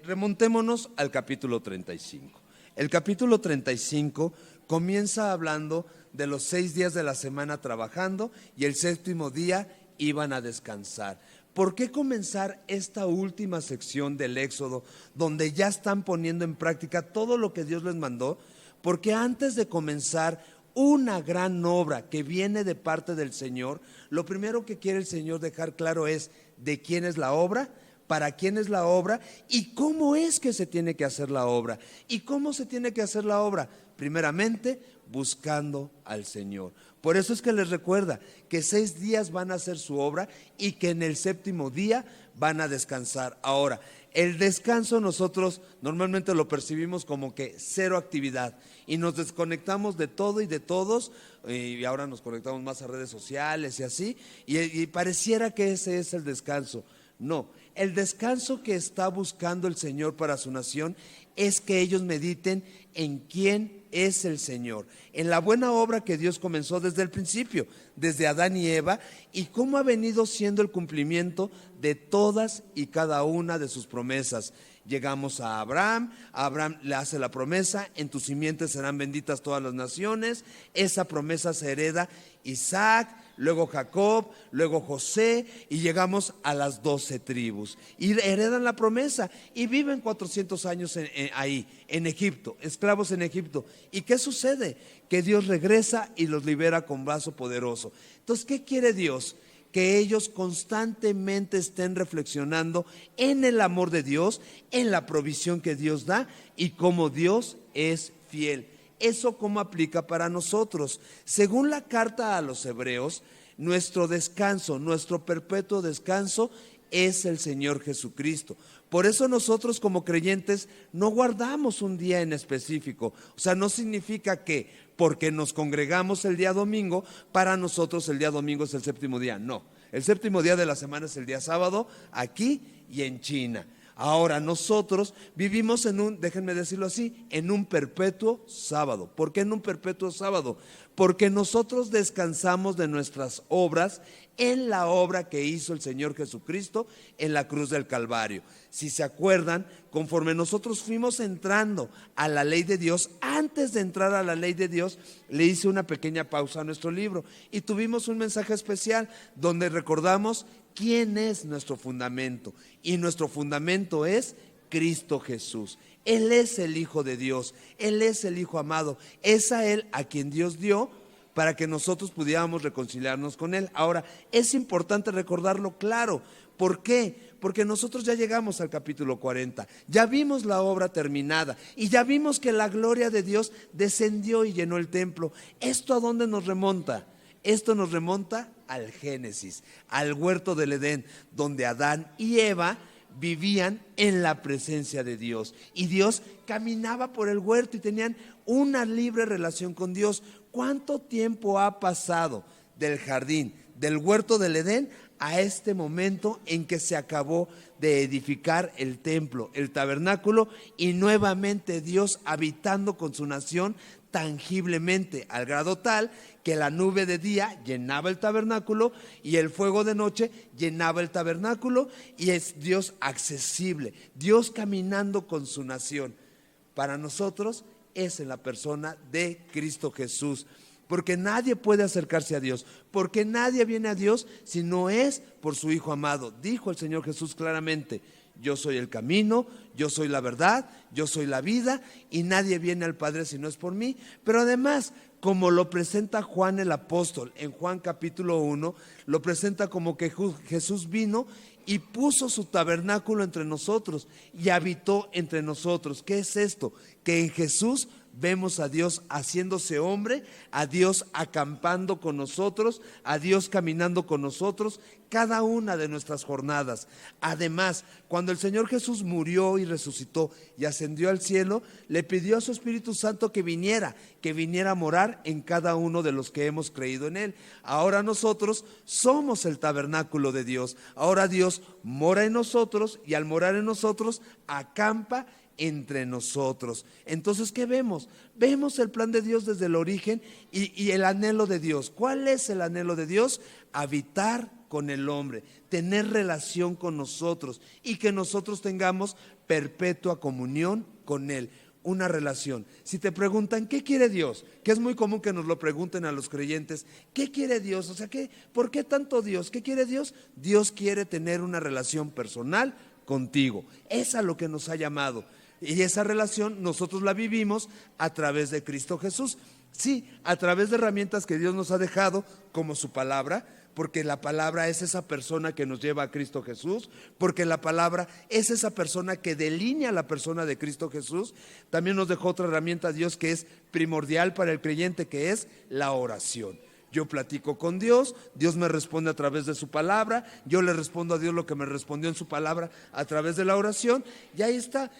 Remontémonos al capítulo 35. El capítulo 35 comienza hablando de los 6 días de la semana trabajando y el séptimo día iban a descansar. ¿Por qué comenzar esta última sección del Éxodo donde ya están poniendo en práctica todo lo que Dios les mandó? Porque antes de comenzar una gran obra que viene de parte del Señor, lo primero que quiere el Señor dejar claro es de quién es la obra, para quién es la obra y cómo es que se tiene que hacer la obra. ¿Y cómo se tiene que hacer la obra? Primeramente, buscando al Señor. Por eso es que les recuerda que 6 días van a hacer su obra y que en el séptimo día van a descansar. Ahora, el descanso nosotros normalmente lo percibimos como que cero actividad y nos desconectamos de todo y de todos, y ahora nos conectamos más a redes sociales y así, y pareciera que ese es el descanso. No, el descanso que está buscando el Señor para su nación es que ellos mediten en quién es el Señor, en la buena obra que Dios comenzó desde el principio, desde Adán y Eva, y cómo ha venido siendo el cumplimiento de todas y cada una de sus promesas. Llegamos a Abraham le hace la promesa: en tus simientes serán benditas todas las naciones. Esa promesa se hereda Isaac, luego Jacob, luego José, y llegamos a las 12 tribus. Y heredan la promesa y viven 400 años ahí, en Egipto, esclavos en Egipto. ¿Y qué sucede? Que Dios regresa y los libera con brazo poderoso. Entonces, ¿qué quiere Dios? Que ellos constantemente estén reflexionando en el amor de Dios, en la provisión que Dios da y cómo Dios es fiel. ¿eso cómo aplica para nosotros? Según la carta a los Hebreos, nuestro descanso, nuestro perpetuo descanso es el Señor Jesucristo. Por eso nosotros como creyentes no guardamos un día en específico. O sea, no significa que porque nos congregamos el día domingo, para nosotros el día domingo es el séptimo día. No, el séptimo día de la semana es el día sábado, aquí y en China. Ahora nosotros vivimos en un, déjenme decirlo así, en un perpetuo sábado. ¿Por qué en un perpetuo sábado? Porque nosotros descansamos de nuestras obras en la obra que hizo el Señor Jesucristo en la cruz del Calvario. Si se acuerdan, conforme nosotros fuimos entrando a la ley de Dios, antes de entrar a la ley de Dios, le hice una pequeña pausa a nuestro libro y tuvimos un mensaje especial donde recordamos quién es nuestro fundamento. Y nuestro fundamento es Cristo Jesús. Él es el Hijo de Dios, Él es el Hijo amado, es a Él a quien Dios dio para que nosotros pudiéramos reconciliarnos con Él. Ahora, es importante recordarlo claro. ¿Por qué? Porque nosotros ya llegamos al capítulo 40, ya vimos la obra terminada y ya vimos que la gloria de Dios descendió y llenó el templo. ¿Esto a dónde nos remonta? Esto nos remonta al Génesis, al huerto del Edén, donde Adán y Eva vivían en la presencia de Dios. Y Dios caminaba por el huerto y tenían una libre relación con Dios. ¿Cuánto tiempo ha pasado del jardín, del huerto del Edén, a este momento en que se acabó de edificar el templo, el tabernáculo, y nuevamente Dios habitando con su nación tangiblemente, al grado tal que la nube de día llenaba el tabernáculo y el fuego de noche llenaba el tabernáculo, y es Dios accesible, Dios caminando con su nación? Para nosotros es en la persona de Cristo Jesús, porque nadie puede acercarse a Dios, porque nadie viene a Dios si no es por su Hijo amado. Dijo el Señor Jesús claramente: yo soy el camino, yo soy la verdad, yo soy la vida, y nadie viene al Padre si no es por mí. Pero además, como lo presenta Juan el apóstol en Juan capítulo 1, lo presenta como que Jesús vino y puso su tabernáculo entre nosotros y habitó entre nosotros. ¿Qué es esto? Que en Jesús vemos a Dios haciéndose hombre, a Dios acampando con nosotros, a Dios caminando con nosotros cada una de nuestras jornadas. Además, cuando el Señor Jesús murió y resucitó y ascendió al cielo, le pidió a su Espíritu Santo que viniera a morar en cada uno de los que hemos creído en Él. Ahora nosotros somos el tabernáculo de Dios. Ahora Dios mora en nosotros, y al morar en nosotros acampa entre nosotros. Entonces, ¿qué vemos? Vemos el plan de Dios desde el origen y el anhelo de Dios. ¿Cuál es el anhelo de Dios? Habitar con el hombre, tener relación con nosotros y que nosotros tengamos perpetua comunión con Él. Una relación. Si te preguntan ¿qué quiere Dios? Que es muy común que nos lo pregunten a los creyentes. ¿Qué quiere Dios? O sea, ¿por qué tanto Dios? ¿Qué quiere Dios? Dios quiere tener una relación personal contigo. Es a lo que nos ha llamado. Y esa relación nosotros la vivimos a través de Cristo Jesús. Sí, a través de herramientas que Dios nos ha dejado, como su palabra, porque la palabra es esa persona que nos lleva a Cristo Jesús, porque la palabra es esa persona que delinea la persona de Cristo Jesús. También nos dejó otra herramienta Dios que es primordial para el creyente, que es la oración. Yo platico con Dios, Dios me responde a través de su palabra, yo le respondo a Dios lo que me respondió en su palabra a través de la oración, y ahí está,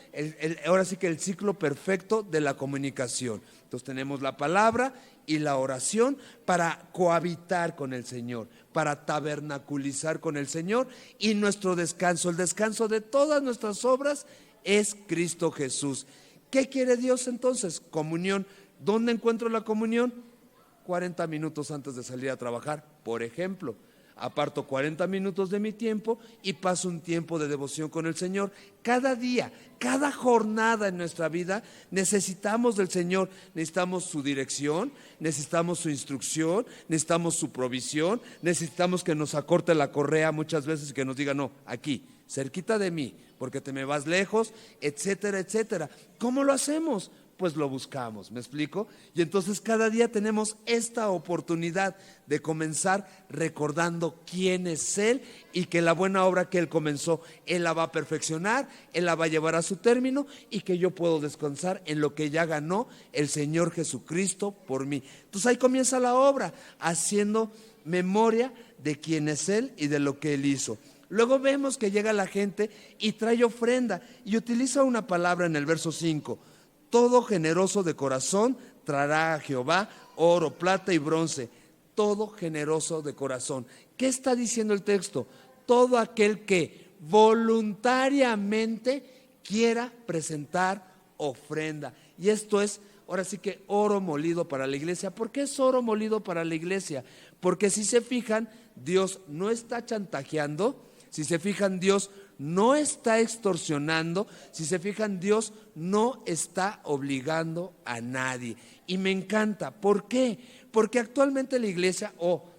ahora sí que el ciclo perfecto de la comunicación. Entonces tenemos la palabra y la oración para cohabitar con el Señor, para tabernaculizar con el Señor, y nuestro descanso, el descanso de todas nuestras obras, es Cristo Jesús. ¿Qué quiere Dios entonces? Comunión. ¿Dónde encuentro la comunión? 40 minutos antes de salir a trabajar, por ejemplo. Aparto 40 minutos de mi tiempo y paso un tiempo de devoción con el Señor. Cada día, cada jornada en nuestra vida necesitamos del Señor. Necesitamos su dirección, necesitamos su instrucción, necesitamos su provisión, necesitamos que nos acorte la correa muchas veces y que nos diga: no, aquí, cerquita de mí, porque te me vas lejos, etcétera, etcétera. ¿Cómo lo hacemos? pues lo buscamos, ¿me explico? Y entonces cada día tenemos esta oportunidad de comenzar recordando quién es Él y que la buena obra que Él comenzó, Él la va a perfeccionar, Él la va a llevar a su término y que yo puedo descansar en lo que ya ganó el Señor Jesucristo por mí. Entonces ahí comienza la obra, haciendo memoria de quién es Él y de lo que Él hizo. Luego vemos que llega la gente y trae ofrenda y utiliza una palabra en el verso 5. Todo generoso de corazón traerá a Jehová oro, plata y bronce. Todo generoso de corazón. ¿Qué está diciendo el texto? Todo aquel que voluntariamente quiera presentar ofrenda. Y esto es, ahora sí que oro molido para la iglesia. ¿Por qué es oro molido para la iglesia? Porque si se fijan, Dios no está chantajeando. Si se fijan, Dios no está extorsionando. Si se fijan, Dios no está obligando a nadie. Y me encanta. ¿Por qué? Porque actualmente la iglesia,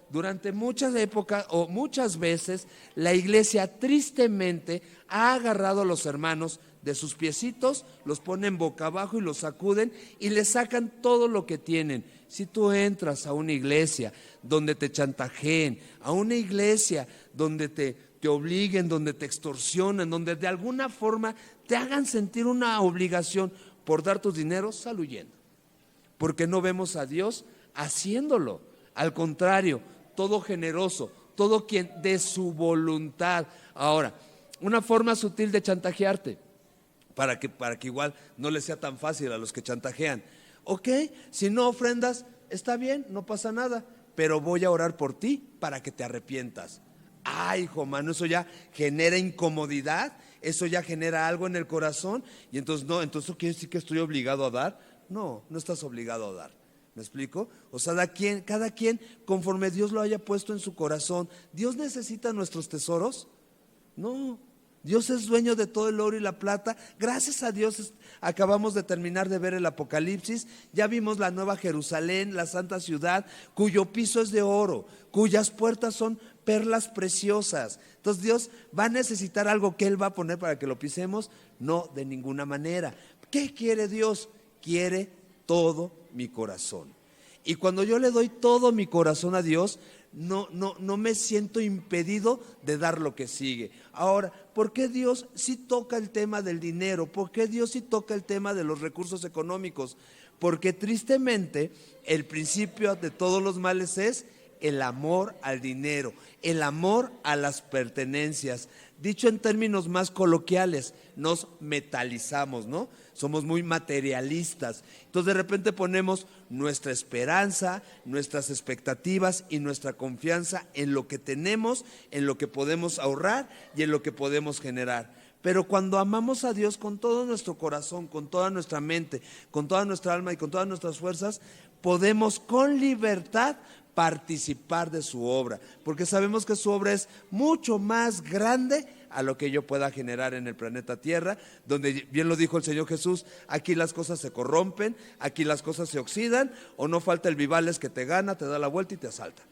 durante muchas épocas o muchas veces, la iglesia tristemente ha agarrado a los hermanos de sus piecitos, los ponen boca abajo y los sacuden y les sacan todo lo que tienen. Si tú entras a una iglesia donde te chantajeen, a una iglesia donde te obliguen, donde te extorsionen, donde de alguna forma te hagan sentir una obligación por dar tus dineros, sal huyendo. Porque no vemos a Dios haciéndolo. Al contrario, todo generoso, todo quien de su voluntad. Ahora, una forma sutil de chantajearte, para que igual no les sea tan fácil a los que chantajean. Ok, si no ofrendas, está bien, no pasa nada, pero voy a orar por ti para que te arrepientas. Ay, hijo mano, eso ya genera incomodidad, eso ya genera algo en el corazón. Y entonces no, entonces ¿eso quiere decir que estoy obligado a dar? No, no estás obligado a dar. ¿Me explico? O sea, cada quien conforme Dios lo haya puesto en su corazón. ¿Dios necesita nuestros tesoros? No. Dios es dueño de todo el oro y la plata. Gracias a Dios acabamos de terminar de ver el Apocalipsis. Ya vimos la nueva Jerusalén, la santa ciudad, cuyo piso es de oro, cuyas puertas son perlas preciosas. Entonces Dios va a necesitar algo que Él va a poner para que lo pisemos. No, de ninguna manera. ¿Qué quiere Dios? Quiere todo mi corazón. Y cuando yo le doy todo mi corazón a Dios, no me siento impedido de dar lo que sigue. Ahora, ¿por qué Dios sí toca el tema del dinero? ¿Por qué Dios sí toca el tema de los recursos económicos? Porque tristemente el principio de todos los males es el amor al dinero, el amor a las pertenencias. Dicho en términos más coloquiales, nos metalizamos, ¿no? Somos muy materialistas. Entonces de repente ponemos nuestra esperanza, nuestras expectativas y nuestra confianza en lo que tenemos, en lo que podemos ahorrar y en lo que podemos generar. Pero cuando amamos a Dios con todo nuestro corazón, con toda nuestra mente, con toda nuestra alma y con todas nuestras fuerzas, podemos con libertad participar de su obra, porque sabemos que su obra es mucho más grande a lo que yo pueda generar en el planeta Tierra, donde bien lo dijo el Señor Jesús, aquí las cosas se corrompen, aquí las cosas se oxidan, o no falta el Vivales que te gana, te da la vuelta y te asalta.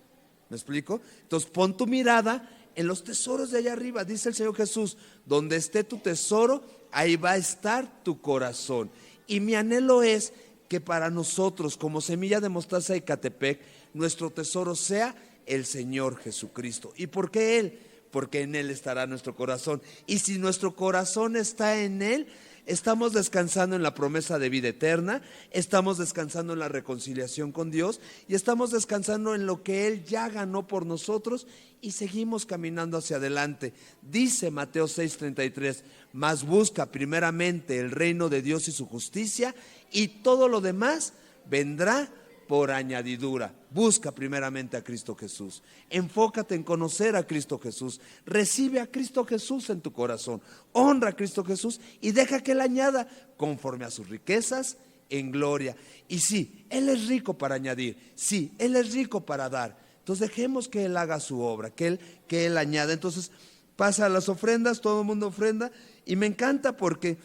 ¿Me explico? Entonces pon tu mirada en los tesoros de allá arriba, dice el Señor Jesús, donde esté tu tesoro, ahí va a estar tu corazón. Y mi anhelo es que para nosotros, como semilla de mostaza de Ecatepec, nuestro tesoro sea el Señor Jesucristo. ¿Y por qué Él? Porque en Él estará nuestro corazón. Y si nuestro corazón está en Él, estamos descansando en la promesa de vida eterna, estamos descansando en la reconciliación con Dios y estamos descansando en lo que Él ya ganó por nosotros y seguimos caminando hacia adelante. Dice Mateo 6:33, mas busca primeramente el reino de Dios y su justicia y todo lo demás vendrá por añadidura. Busca primeramente a Cristo Jesús. Enfócate en conocer a Cristo Jesús. Recibe a Cristo Jesús en tu corazón. Honra a Cristo Jesús y deja que Él añada conforme a sus riquezas en gloria. Y sí, Él es rico para añadir. Sí, Él es rico para dar. Entonces dejemos que Él haga su obra, que Él añada. Entonces pasa a las ofrendas, todo el mundo ofrenda. Y me encanta porque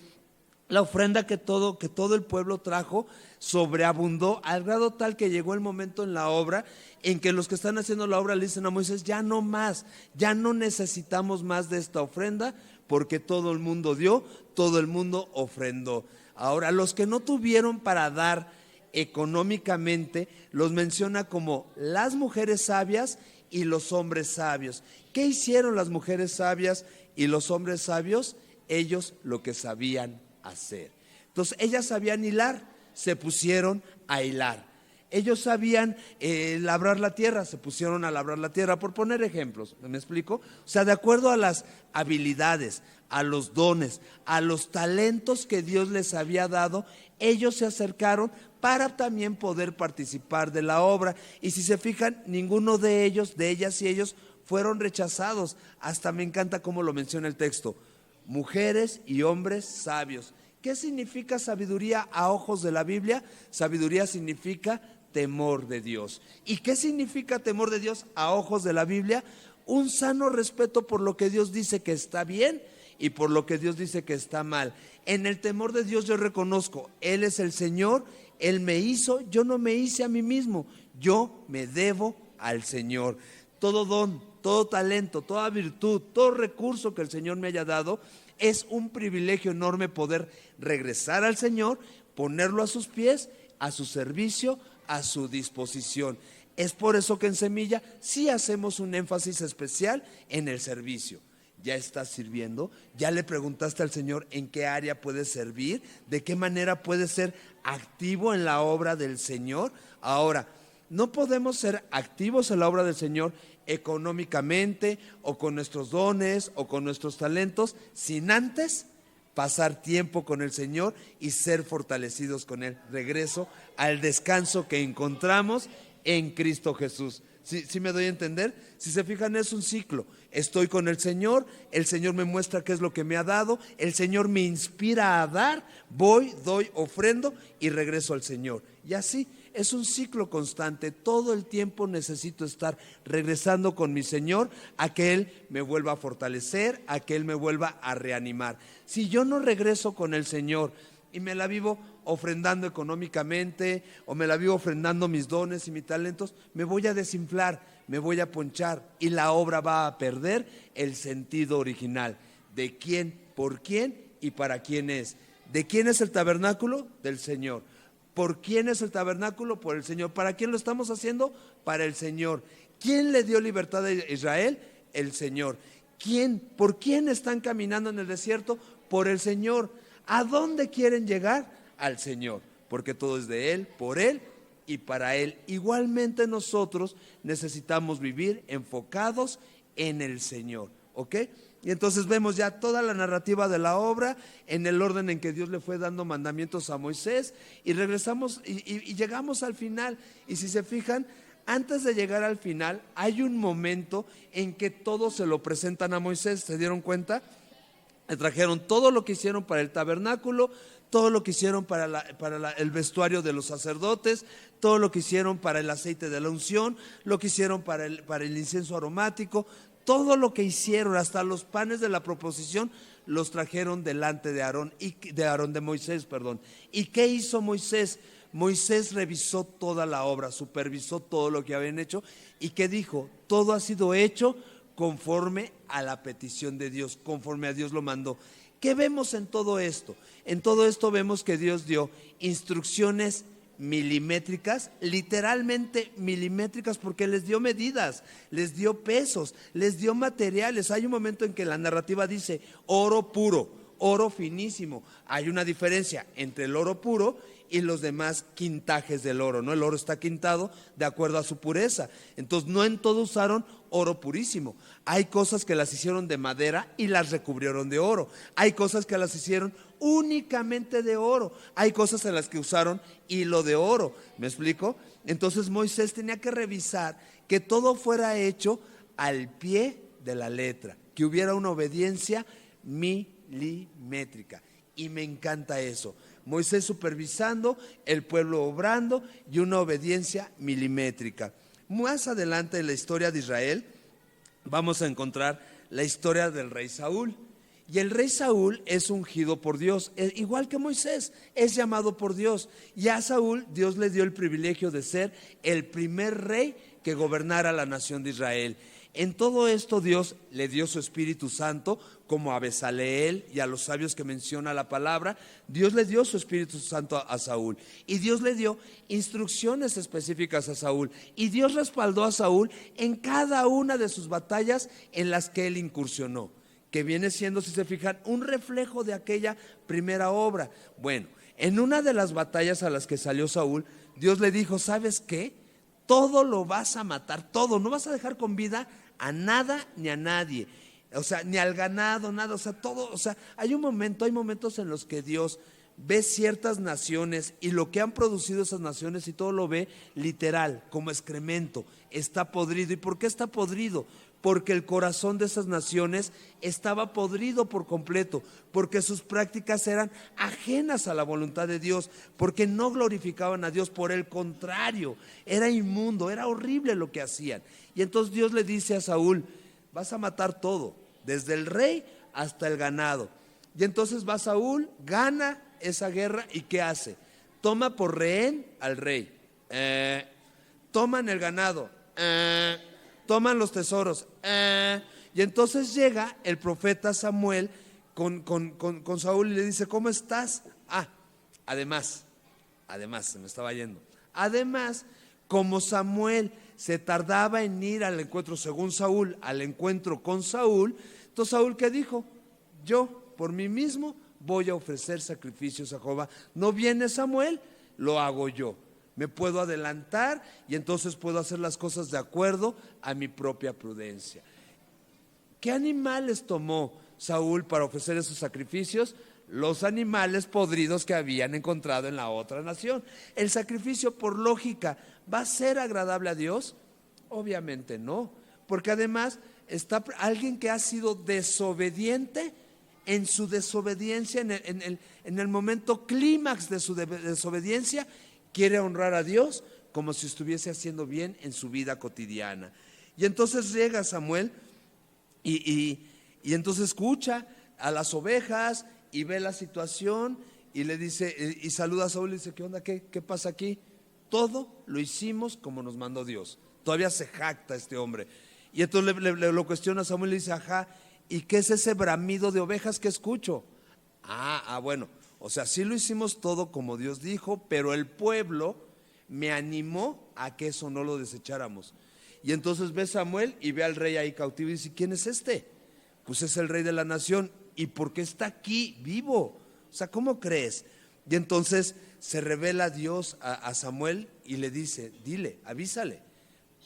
la ofrenda que todo el pueblo trajo sobreabundó al grado tal que llegó el momento en la obra en que los que están haciendo la obra le dicen a Moisés, ya no más, ya no necesitamos más de esta ofrenda porque todo el mundo dio, todo el mundo ofrendó. Ahora, los que no tuvieron para dar económicamente, los menciona como las mujeres sabias y los hombres sabios. ¿Qué hicieron las mujeres sabias y los hombres sabios? Ellos lo que sabían hacer. Entonces, ellas sabían hilar, se pusieron a hilar. Ellos sabían labrar la tierra, se pusieron a labrar la tierra, por poner ejemplos, ¿me explico? O sea, de acuerdo a las habilidades, a los dones, a los talentos que Dios les había dado, ellos se acercaron para también poder participar de la obra. Y si se fijan, ninguno de ellos, de ellas y ellos, fueron rechazados. Hasta me encanta cómo lo menciona el texto: mujeres y hombres sabios. ¿Qué significa sabiduría a ojos de la Biblia? Sabiduría significa temor de Dios. ¿Y qué significa temor de Dios a ojos de la Biblia? Un sano respeto por lo que Dios dice que está bien y por lo que Dios dice que está mal. En el temor de Dios yo reconozco, Él es el Señor, Él me hizo, yo no me hice a mí mismo, yo me debo al Señor. Todo don, todo talento, toda virtud, todo recurso que el Señor me haya dado, es un privilegio enorme poder regresar al Señor, ponerlo a sus pies, a su servicio, a su disposición. Es por eso que en Semilla sí hacemos un énfasis especial en el servicio. ¿Ya estás sirviendo? ¿Ya le preguntaste al Señor en qué área puedes servir? ¿De qué manera puedes ser activo en la obra del Señor? Ahora, no podemos ser activos en la obra del Señor económicamente o con nuestros dones o con nuestros talentos sin antes pasar tiempo con el Señor y ser fortalecidos con Él. Regreso al descanso que encontramos en Cristo Jesús. ¿Sí me doy a entender? Si se fijan, es un ciclo. Estoy con el Señor me muestra qué es lo que me ha dado, el Señor me inspira a dar, voy, doy, ofrendo y regreso al Señor. Y así es un ciclo constante. Todo el tiempo necesito estar regresando con mi Señor a que Él me vuelva a fortalecer, a que Él me vuelva a reanimar. Si yo no regreso con el Señor y me la vivo ofrendando económicamente o me la vivo ofrendando mis dones y mis talentos, me voy a desinflar, me voy a ponchar y la obra va a perder el sentido original. ¿De quién, por quién y para quién es? ¿De quién es el tabernáculo? Del Señor. ¿Por quién es el tabernáculo? Por el Señor. ¿Para quién lo estamos haciendo? Para el Señor. ¿Quién le dio libertad a Israel? El Señor. ¿Quién? ¿Por quién están caminando en el desierto? Por el Señor. ¿A dónde quieren llegar? Al Señor, porque todo es de Él, por Él y para Él. Igualmente nosotros necesitamos vivir enfocados en el Señor, ¿ok? Y entonces vemos ya toda la narrativa de la obra en el orden en que Dios le fue dando mandamientos a Moisés y regresamos y llegamos al final. Y si se fijan, antes de llegar al final hay un momento en que todos se lo presentan a Moisés. ¿Se dieron cuenta? Le trajeron todo lo que hicieron para el tabernáculo, todo lo que hicieron para el vestuario de los sacerdotes, todo lo que hicieron para el aceite de la unción, lo que hicieron para el incienso aromático, todo lo que hicieron, hasta los panes de la proposición, los trajeron delante de Moisés. ¿Y qué hizo Moisés? Moisés revisó toda la obra, supervisó todo lo que habían hecho. ¿Y qué dijo? Todo ha sido hecho conforme a la petición de Dios, conforme a Dios lo mandó. ¿Qué vemos en todo esto? En todo esto vemos que Dios dio instrucciones milimétricas, literalmente milimétricas, porque les dio medidas, les dio pesos, les dio materiales. Hay un momento en que la narrativa dice oro puro, oro finísimo. Hay una diferencia entre el oro puro y los demás quintajes del oro, ¿no? El oro está quintado de acuerdo a su pureza. Entonces, no en todo usaron oro purísimo. Hay cosas que las hicieron de madera y las recubrieron de oro. Hay cosas que las hicieron únicamente de oro. Hay cosas en las que usaron hilo de oro. ¿Me explico? Entonces, Moisés tenía que revisar que todo fuera hecho al pie de la letra, que hubiera una obediencia milimétrica. Y me encanta eso. Moisés supervisando, el pueblo obrando y una obediencia milimétrica. Más adelante en la historia de Israel vamos a encontrar la historia del rey Saúl. Y el rey Saúl es ungido por Dios, igual que Moisés, es llamado por Dios. Y a Saúl Dios le dio el privilegio de ser el primer rey que gobernara la nación de Israel. En todo esto Dios le dio su Espíritu Santo, como a Bezaleel y a los sabios que menciona la palabra. Dios le dio su Espíritu Santo a Saúl, y Dios le dio instrucciones específicas a Saúl, y Dios respaldó a Saúl en cada una de sus batallas en las que él incursionó, que viene siendo, si se fijan, un reflejo de aquella primera obra. Bueno, en una de las batallas a las que salió Saúl, Dios le dijo: ¿sabes qué? Todo lo vas a matar, todo, no vas a dejar con vida a nada ni a nadie, o sea, ni al ganado, nada, o sea, todo, o sea, hay momentos en los que Dios ve ciertas naciones y lo que han producido esas naciones, y todo lo ve literal, como excremento, está podrido. ¿Y por qué está podrido? Porque el corazón de esas naciones estaba podrido por completo, porque sus prácticas eran ajenas a la voluntad de Dios, porque no glorificaban a Dios, por el contrario, era inmundo, era horrible lo que hacían. Y entonces Dios le dice a Saúl: vas a matar todo, desde el rey hasta el ganado. Y entonces va Saúl, gana esa guerra, ¿y qué hace? Toma por rehén al rey, toman el ganado, toman los tesoros, y entonces llega el profeta Samuel con Saúl y le dice: ¿cómo estás? Además, se me estaba yendo. Además, como Samuel se tardaba en ir al encuentro, según Saúl, al encuentro con Saúl, entonces Saúl, ¿qué dijo? Yo, por mí mismo, voy a ofrecer sacrificios a Jehová. No viene Samuel, lo hago yo. Me puedo adelantar y entonces puedo hacer las cosas de acuerdo a mi propia prudencia. ¿Qué animales tomó Saúl para ofrecer esos sacrificios? Los animales podridos que habían encontrado en la otra nación. ¿El sacrificio, por lógica, va a ser agradable a Dios? Obviamente no, porque además está alguien que ha sido desobediente. En su desobediencia, en el momento clímax de su desobediencia, quiere honrar a Dios como si estuviese haciendo bien en su vida cotidiana. Y entonces llega Samuel y entonces escucha a las ovejas y ve la situación y le dice, y saluda a Saúl y dice: ¿qué onda? ¿Qué pasa aquí? Todo lo hicimos como nos mandó Dios. Todavía se jacta este hombre. Y entonces le lo cuestiona a Samuel y le dice: ajá, ¿y qué es ese bramido de ovejas que escucho? Bueno, o sea, sí lo hicimos todo como Dios dijo, pero el pueblo me animó a que eso no lo desecháramos. Y entonces ve Samuel y ve al rey ahí cautivo y dice: ¿quién es este? Pues es el rey de la nación. ¿Y por qué está aquí vivo? O sea, ¿cómo crees? Y entonces se revela Dios a Samuel y le dice: dile, avísale,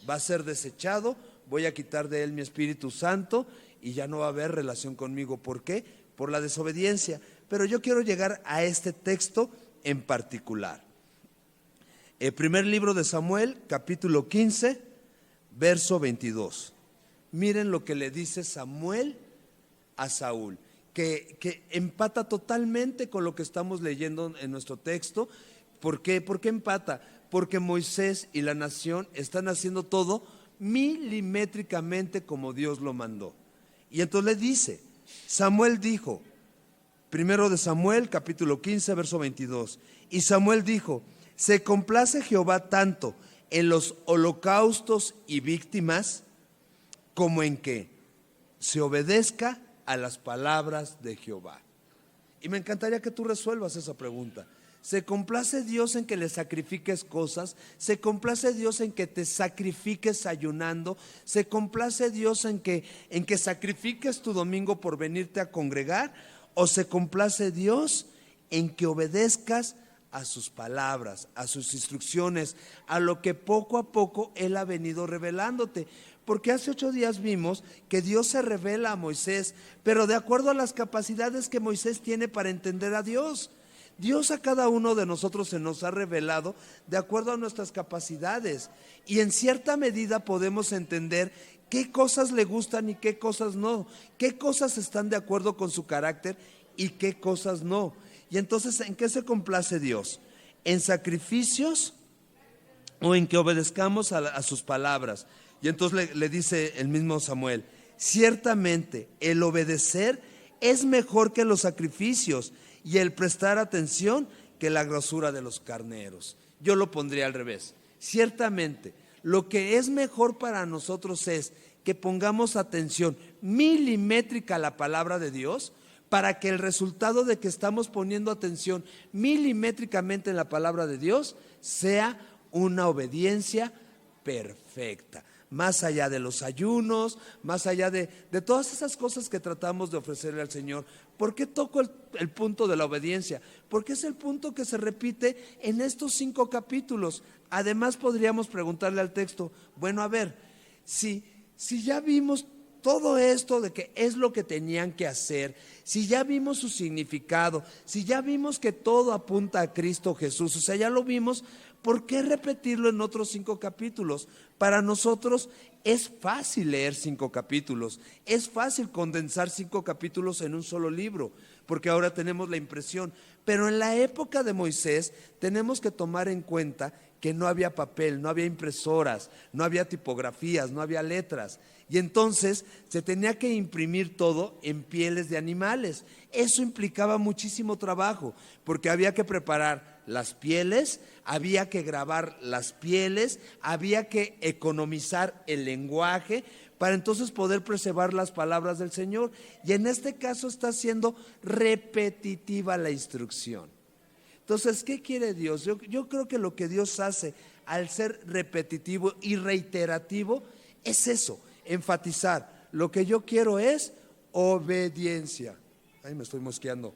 va a ser desechado, voy a quitar de él mi Espíritu Santo y ya no va a haber relación conmigo. ¿Por qué? Por la desobediencia. Pero yo quiero llegar a este texto en particular. El primer libro de Samuel, capítulo 15, verso 22. Miren lo que le dice Samuel a Saúl, que empata totalmente con lo que estamos leyendo en nuestro texto. ¿Por qué? ¿Por qué empata? Porque Moisés y la nación están haciendo todo milimétricamente como Dios lo mandó. Y entonces le dice, Samuel dijo, primero de Samuel, capítulo 15, verso 22. Y Samuel dijo: ¿se complace Jehová tanto en los holocaustos y víctimas como en que se obedezca a las palabras de Jehová? Y me encantaría que tú resuelvas esa pregunta. ¿Se complace Dios en que le sacrifiques cosas? ¿Se complace Dios en que te sacrifiques ayunando? ¿Se complace Dios en que sacrifiques tu domingo por venirte a congregar? ¿O se complace Dios en que obedezcas a sus palabras, a sus instrucciones, a lo que poco a poco Él ha venido revelándote? Porque hace 8 días vimos que Dios se revela a Moisés, pero de acuerdo a las capacidades que Moisés tiene para entender a Dios. Dios a cada uno de nosotros se nos ha revelado de acuerdo a nuestras capacidades, y en cierta medida podemos entender qué cosas le gustan y qué cosas no, qué cosas están de acuerdo con su carácter y qué cosas no. Y entonces, ¿en qué se complace Dios? ¿En sacrificios o en que obedezcamos a sus palabras? Y entonces le dice el mismo Samuel: ciertamente el obedecer es mejor que los sacrificios, y el prestar atención que la grosura de los carneros. Yo lo pondría al revés. Ciertamente, lo que es mejor para nosotros es que pongamos atención milimétrica a la palabra de Dios, para que el resultado de que estamos poniendo atención milimétricamente en la palabra de Dios sea una obediencia perfecta. Más allá de los ayunos, más allá de todas esas cosas que tratamos de ofrecerle al Señor. ¿Por qué toco el punto de la obediencia? Porque es el punto que se repite en estos 5 capítulos. Además podríamos preguntarle al texto, bueno, a ver, si ya vimos todo esto de que es lo que tenían que hacer, si ya vimos su significado, si ya vimos que todo apunta a Cristo Jesús, o sea, ya lo vimos, ¿por qué repetirlo en otros 5 capítulos? Para nosotros es fácil leer 5 capítulos, es fácil condensar 5 capítulos en un solo libro, porque ahora tenemos la impresión, pero en la época de Moisés tenemos que tomar en cuenta que no había papel, no había impresoras, no había tipografías, no había letras. Y entonces se tenía que imprimir todo en pieles de animales. Eso implicaba muchísimo trabajo, porque había que preparar las pieles, había que grabar las pieles, había que economizar el lenguaje para entonces poder preservar las palabras del Señor. Y en este caso está siendo repetitiva la instrucción. Entonces, ¿qué quiere Dios? Yo creo que lo que Dios hace al ser repetitivo y reiterativo es eso, enfatizar. Lo que yo quiero es obediencia. Ay, me estoy mosqueando.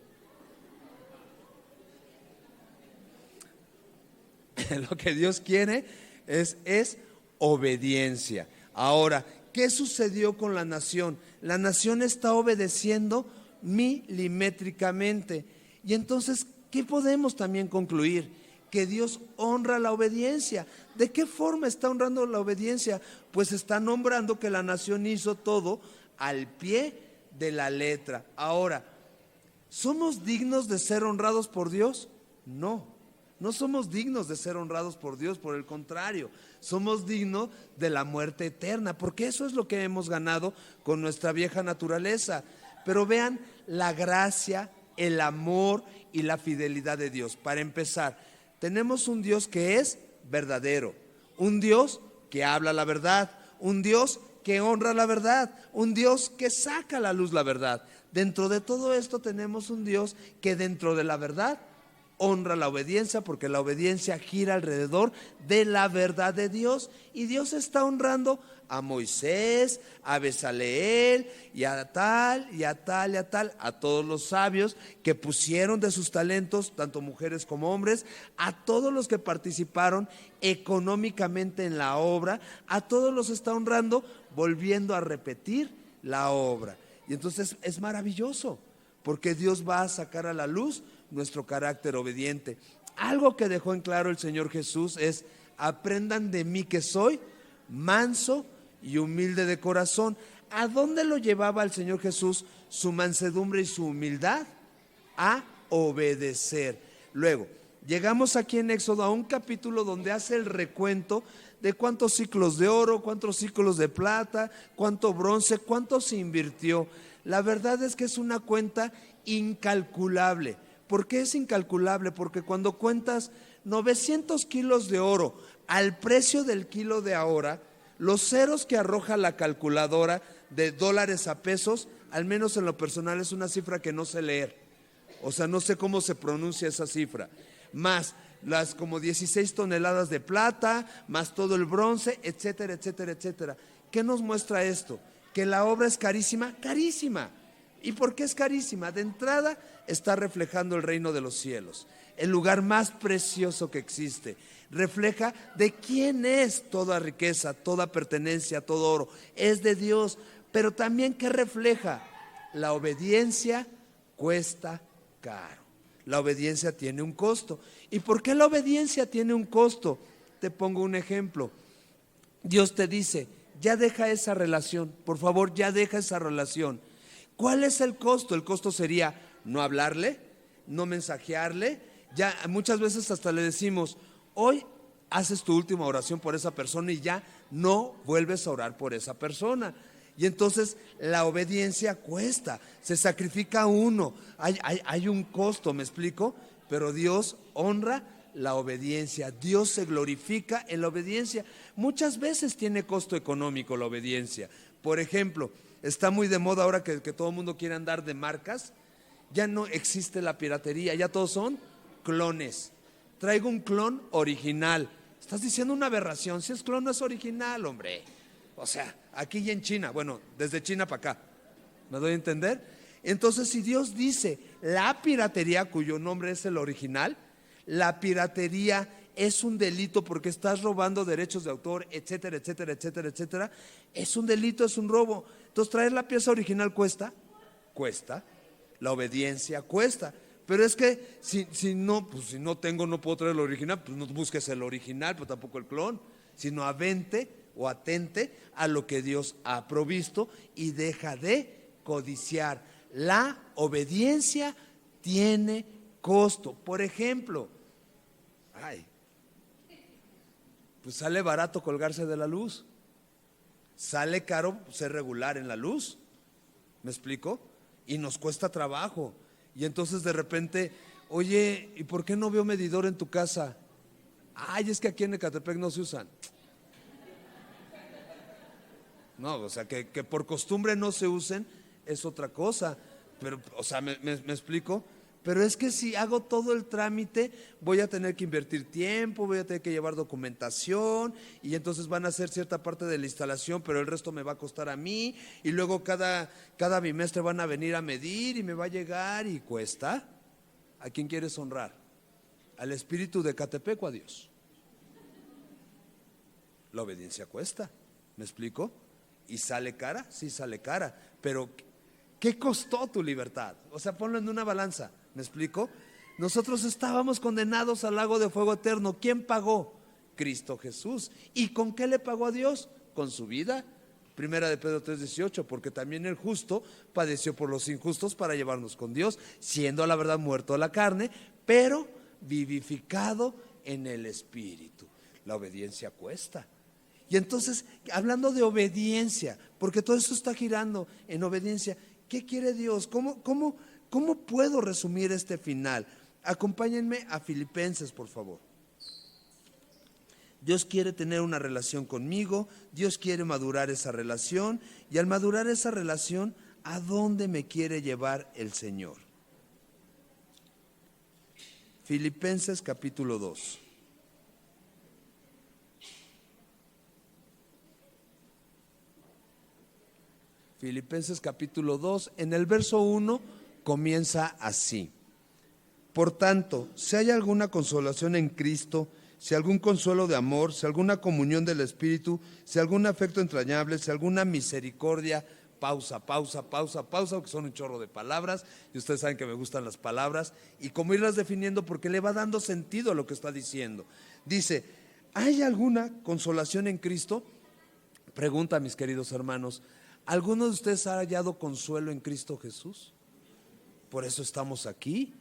Lo que Dios quiere es obediencia. Ahora, ¿qué sucedió con la nación? La nación está obedeciendo milimétricamente. Y entonces, ¿qué podemos también concluir? Que Dios honra la obediencia. ¿De qué forma está honrando la obediencia? Pues está nombrando que la nación hizo todo al pie de la letra. Ahora, ¿somos dignos de ser honrados por Dios? No somos dignos de ser honrados por Dios, por el contrario, somos dignos de la muerte eterna, porque eso es lo que hemos ganado con nuestra vieja naturaleza. Pero vean la gracia, el amor y la fidelidad de Dios. Para empezar, tenemos un Dios que es verdadero, un Dios que habla la verdad, un Dios que honra la verdad, un Dios que saca a la luz la verdad. Dentro de todo esto tenemos un Dios que dentro de la verdad honra la obediencia, porque la obediencia gira alrededor de la verdad de Dios. Y Dios está honrando a Moisés, a Bezaleel y a tal, y a tal, y a tal, a todos los sabios que pusieron de sus talentos, tanto mujeres como hombres, a todos los que participaron económicamente en la obra, a todos los está honrando, volviendo a repetir la obra. Y entonces es maravilloso, porque Dios va a sacar a la luz nuestro carácter obediente. Algo que dejó en claro el Señor Jesús es: aprendan de mí que soy manso y humilde de corazón. ¿A dónde lo llevaba el Señor Jesús su mansedumbre y su humildad? A obedecer. Luego, llegamos aquí en Éxodo a un capítulo donde hace el recuento de cuántos ciclos de oro, cuántos ciclos de plata, cuánto bronce, cuánto se invirtió. La verdad es que es una cuenta incalculable. ¿Por qué es incalculable? Porque cuando cuentas 900 kilos de oro al precio del kilo de ahora, los ceros que arroja la calculadora de dólares a pesos, al menos en lo personal es una cifra que no sé leer. O sea, no sé cómo se pronuncia esa cifra. Más las como 16 toneladas de plata, más todo el bronce, etcétera, etcétera, etcétera. ¿Qué nos muestra esto? Que la obra es carísima, carísima. ¿Y por qué es carísima? De entrada está reflejando el reino de los cielos, el lugar más precioso que existe. Refleja de quién es toda riqueza, toda pertenencia, todo oro. Es de Dios. Pero también, ¿qué refleja? La obediencia cuesta caro. La obediencia tiene un costo. ¿Y por qué la obediencia tiene un costo? Te pongo un ejemplo. Dios te dice: ya deja esa relación, por favor, ya deja esa relación. ¿Cuál es el costo? El costo sería no hablarle, no mensajearle. Ya muchas veces hasta le decimos: hoy haces tu última oración por esa persona y ya no vuelves a orar por esa persona. Y entonces la obediencia cuesta, se sacrifica uno, hay un costo, ¿me explico? Pero Dios honra la obediencia, Dios se glorifica en la obediencia. Muchas veces tiene costo económico la obediencia, Por ejemplo, está muy de moda ahora que todo el mundo quiere andar de marcas. Ya no existe la piratería, ya todos son clones. Traigo un clon original. Estás diciendo una aberración. Si es clon, no es original, hombre. O sea, aquí y en China, bueno, desde China para acá. ¿Me doy a entender? Entonces, si Dios dice la piratería, cuyo nombre es el original, la piratería es un delito porque estás robando derechos de autor, etcétera, etcétera, etcétera, etcétera. Es un delito, es un robo. Entonces, traer la pieza original cuesta. La obediencia cuesta. Pero es que si no tengo, no puedo traer el original, pues no busques el original, pero tampoco el clon, sino avente o atente a lo que Dios ha provisto y deja de codiciar. La obediencia tiene costo. Por ejemplo, pues sale barato colgarse de la luz, sale caro ser regular en la luz, ¿me explico? Y nos cuesta trabajo. Y entonces de repente, oye, ¿y por qué no veo medidor en tu casa? Ay, es que aquí en Ecatepec no se usan. No, o sea, que por costumbre no se usen es otra cosa. Pero, o sea, ¿me explico? Pero es que si hago todo el trámite, voy a tener que invertir tiempo, voy a tener que llevar documentación y entonces van a hacer cierta parte de la instalación, pero el resto me va a costar a mí y luego cada bimestre van a venir a medir y me va a llegar y cuesta. ¿A quién quieres honrar? ¿Al espíritu de Ecatepec o a Dios? La obediencia cuesta, ¿me explico? ¿Y sale cara? Sí, sale cara, pero ¿qué costó tu libertad? O sea, ponlo en una balanza, ¿me explico? Nosotros estábamos condenados al lago de fuego eterno. ¿Quién pagó? Cristo Jesús. ¿Y con qué le pagó a Dios? Con su vida. Primera de Pedro 3:18, porque también el justo padeció por los injustos para llevarnos con Dios, siendo a la verdad muerto a la carne, pero vivificado en el Espíritu. La obediencia cuesta. Y entonces, hablando de obediencia, porque todo esto está girando en obediencia, ¿qué quiere Dios? ¿Cómo puedo resumir este final? Acompáñenme a Filipenses, por favor. Dios quiere tener una relación conmigo, Dios quiere madurar esa relación, y al madurar esa relación, ¿a dónde me quiere llevar el Señor? Filipenses capítulo 2. Filipenses capítulo 2, en el verso 1 comienza así: por tanto, si hay alguna consolación en Cristo, si algún consuelo de amor, si alguna comunión del Espíritu, si algún afecto entrañable, si alguna misericordia, pausa, que son un chorro de palabras, y ustedes saben que me gustan las palabras, y cómo irlas definiendo porque le va dando sentido a lo que está diciendo. Dice, ¿hay alguna consolación en Cristo? Pregunta, mis queridos hermanos, ¿alguno de ustedes ha hallado consuelo en Cristo Jesús? Por eso estamos aquí,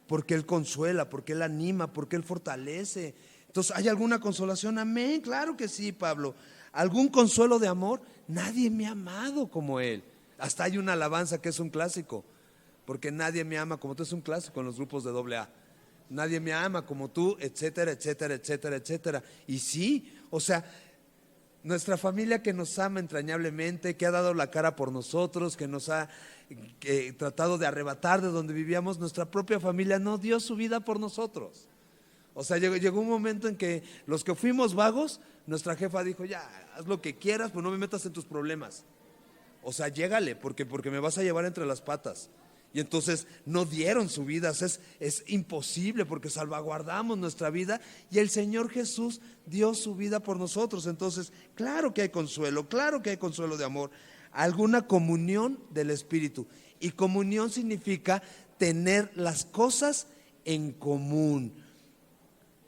porque Él consuela, porque Él anima, porque Él fortalece. Entonces, ¿hay alguna consolación? Amén, claro que sí, Pablo. ¿Algún consuelo de amor? Nadie me ha amado como Él. Hasta hay una alabanza que es un clásico, porque nadie me ama como tú, es un clásico en los grupos de AA. Nadie me ama como tú, etcétera, etcétera, etcétera, etcétera. Y sí, o sea, nuestra familia que nos ama entrañablemente, que ha dado la cara por nosotros, que nos ha tratado de arrebatar de donde vivíamos, nuestra propia familia no dio su vida por nosotros. O sea, llegó un momento en que los que fuimos vagos, nuestra jefa dijo, ya, haz lo que quieras, pues no me metas en tus problemas. O sea, llégale, porque me vas a llevar entre las patas. Y entonces no dieron su vida, es imposible porque salvaguardamos nuestra vida y el Señor Jesús dio su vida por nosotros. Entonces, claro que hay consuelo de amor, alguna comunión del Espíritu. Y comunión significa tener las cosas en común.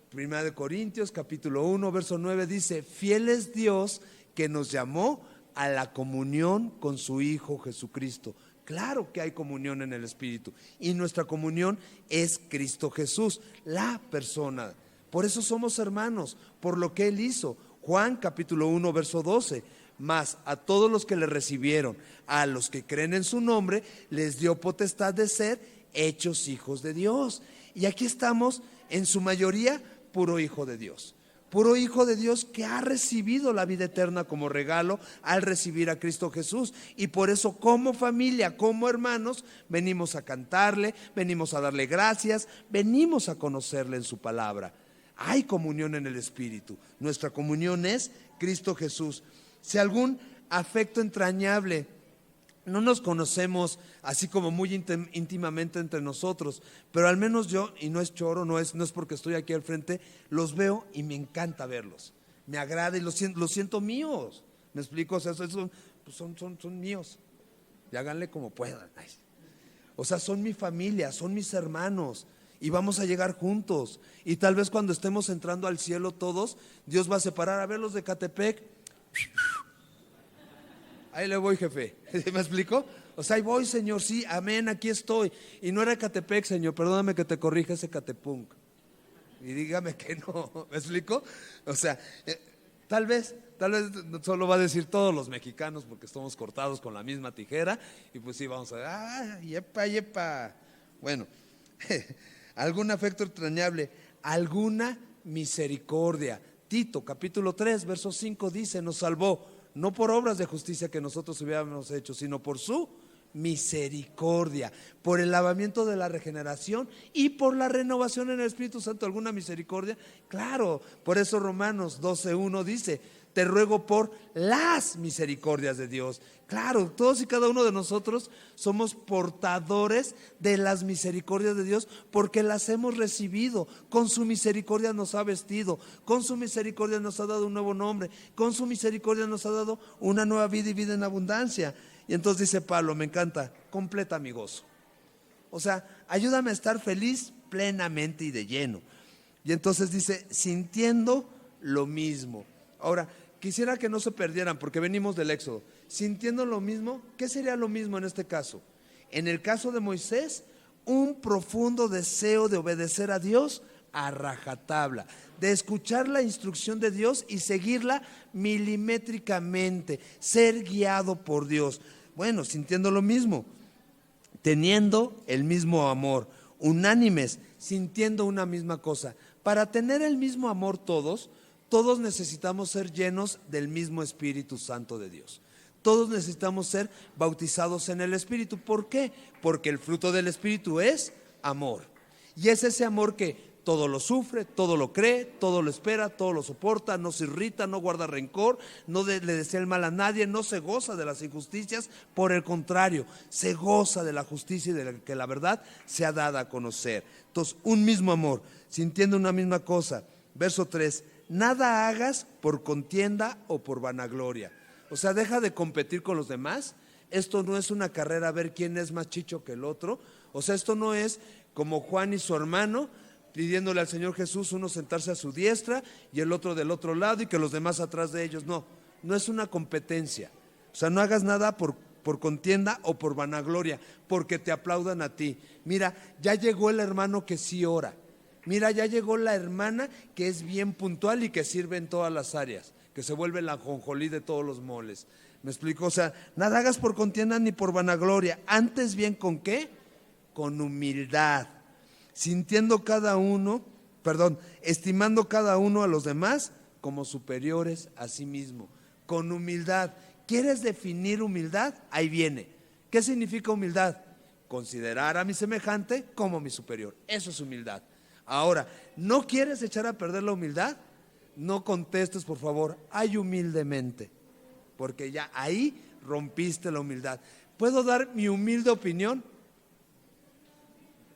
Primera de Corintios capítulo 1 verso 9 dice, fiel es Dios que nos llamó a la comunión con su Hijo Jesucristo. Claro que hay comunión en el Espíritu y nuestra comunión es Cristo Jesús, la persona. Por eso somos hermanos, por lo que Él hizo. Juan capítulo 1 verso 12, mas a todos los que le recibieron, a los que creen en su nombre, les dio potestad de ser hechos hijos de Dios. Y aquí estamos en su mayoría puro hijo de Dios. puro hijo de Dios que ha recibido la vida eterna como regalo al recibir a Cristo Jesús. Y por eso como familia, como hermanos, venimos a cantarle, venimos a darle gracias, venimos a conocerle en su palabra. Hay comunión en el Espíritu. Nuestra comunión es Cristo Jesús. Si algún afecto entrañable, no nos conocemos así como muy íntimamente entre nosotros, pero al menos yo, y no es choro, no es porque estoy aquí al frente, los veo y me encanta verlos. Me agrada y los siento míos. ¿Me explico? O sea, son míos. Y háganle como puedan. O sea, son mi familia, son mis hermanos. Y vamos a llegar juntos. Y tal vez cuando estemos entrando al cielo todos, Dios va a separar a ver los de Catepec. Ahí le voy, jefe. ¿Me explico? O sea, ahí voy, Señor, sí, amén, aquí estoy. Y no era Catepec, Señor, perdóname que te corrija ese Catepunk. Y dígame que no, ¿me explico? O sea, tal vez solo va a decir todos los mexicanos porque estamos cortados con la misma tijera. Y pues sí, vamos a ver, yepa. Bueno, algún afecto entrañable, alguna misericordia. Tito, capítulo 3, verso 5 dice, nos salvó. No por obras de justicia que nosotros hubiéramos hecho, sino por su misericordia, por el lavamiento de la regeneración y por la renovación en el Espíritu Santo. ¿Alguna misericordia? Claro, por eso Romanos 12:1 dice, te ruego por las misericordias de Dios. Claro, todos y cada uno de nosotros somos portadores de las misericordias de Dios porque las hemos recibido. Con su misericordia nos ha vestido, con su misericordia nos ha dado un nuevo nombre, con su misericordia nos ha dado una nueva vida y vida en abundancia. Y entonces dice Pablo, me encanta, completa mi gozo. O sea, ayúdame a estar feliz plenamente y de lleno. Y entonces dice, sintiendo lo mismo. Ahora, quisiera que no se perdieran porque venimos del Éxodo. Sintiendo lo mismo, ¿qué sería lo mismo en este caso? En el caso de Moisés, un profundo deseo de obedecer a Dios a rajatabla, de escuchar la instrucción de Dios y seguirla milimétricamente, ser guiado por Dios. Bueno, sintiendo lo mismo, teniendo el mismo amor, unánimes, sintiendo una misma cosa. Para tener el mismo amor todos necesitamos ser llenos del mismo Espíritu Santo de Dios. Todos necesitamos ser bautizados en el Espíritu. ¿Por qué? Porque el fruto del Espíritu es amor. Y es ese amor que todo lo sufre, todo lo cree, todo lo espera, todo lo soporta, no se irrita, no guarda rencor, no le desea el mal a nadie, no se goza de las injusticias, por el contrario, se goza de la justicia y de que la verdad sea dada a conocer. Entonces, un mismo amor, sintiendo una misma cosa. Verso 3, nada hagas por contienda o por vanagloria. O sea, deja de competir con los demás. Esto no es una carrera a ver quién es más chicho que el otro. O sea, esto no es como Juan y su hermano pidiéndole al Señor Jesús, uno sentarse a su diestra y el otro del otro lado y que los demás atrás de ellos. No, no es una competencia. O sea, no hagas nada por contienda o por vanagloria, porque te aplaudan a ti. Mira, ya llegó el hermano que sí ora. Mira, ya llegó la hermana que es bien puntual y que sirve en todas las áreas, que se vuelve la ajonjolí de todos los moles. ¿Me explico? O sea, nada hagas por contienda ni por vanagloria. Antes bien, ¿con qué? Con humildad. Estimando cada uno a los demás como superiores a sí mismo. Con humildad. ¿Quieres definir humildad? Ahí viene. ¿Qué significa humildad? Considerar a mi semejante como mi superior. Eso es humildad. Ahora, ¿no quieres echar a perder la humildad? No contestes, por favor, ay, humildemente, porque ya ahí rompiste la humildad. ¿Puedo dar mi humilde opinión?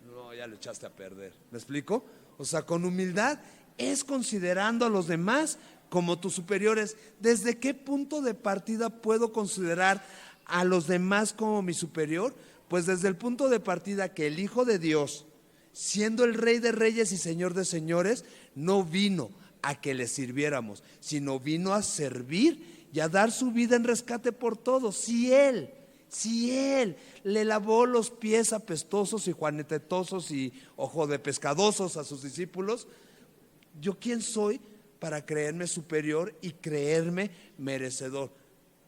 No, ya lo echaste a perder. ¿Me explico? O sea, con humildad es considerando a los demás como tus superiores. ¿Desde qué punto de partida puedo considerar a los demás como mi superior? Pues desde el punto de partida que el Hijo de Dios, siendo el Rey de Reyes y Señor de Señores, no vino a que le sirviéramos, sino vino a servir y a dar su vida en rescate por todos. Si Él le lavó los pies apestosos y juanetetosos y ojo de pescadosos a sus discípulos, ¿yo quién soy para creerme superior y creerme merecedor?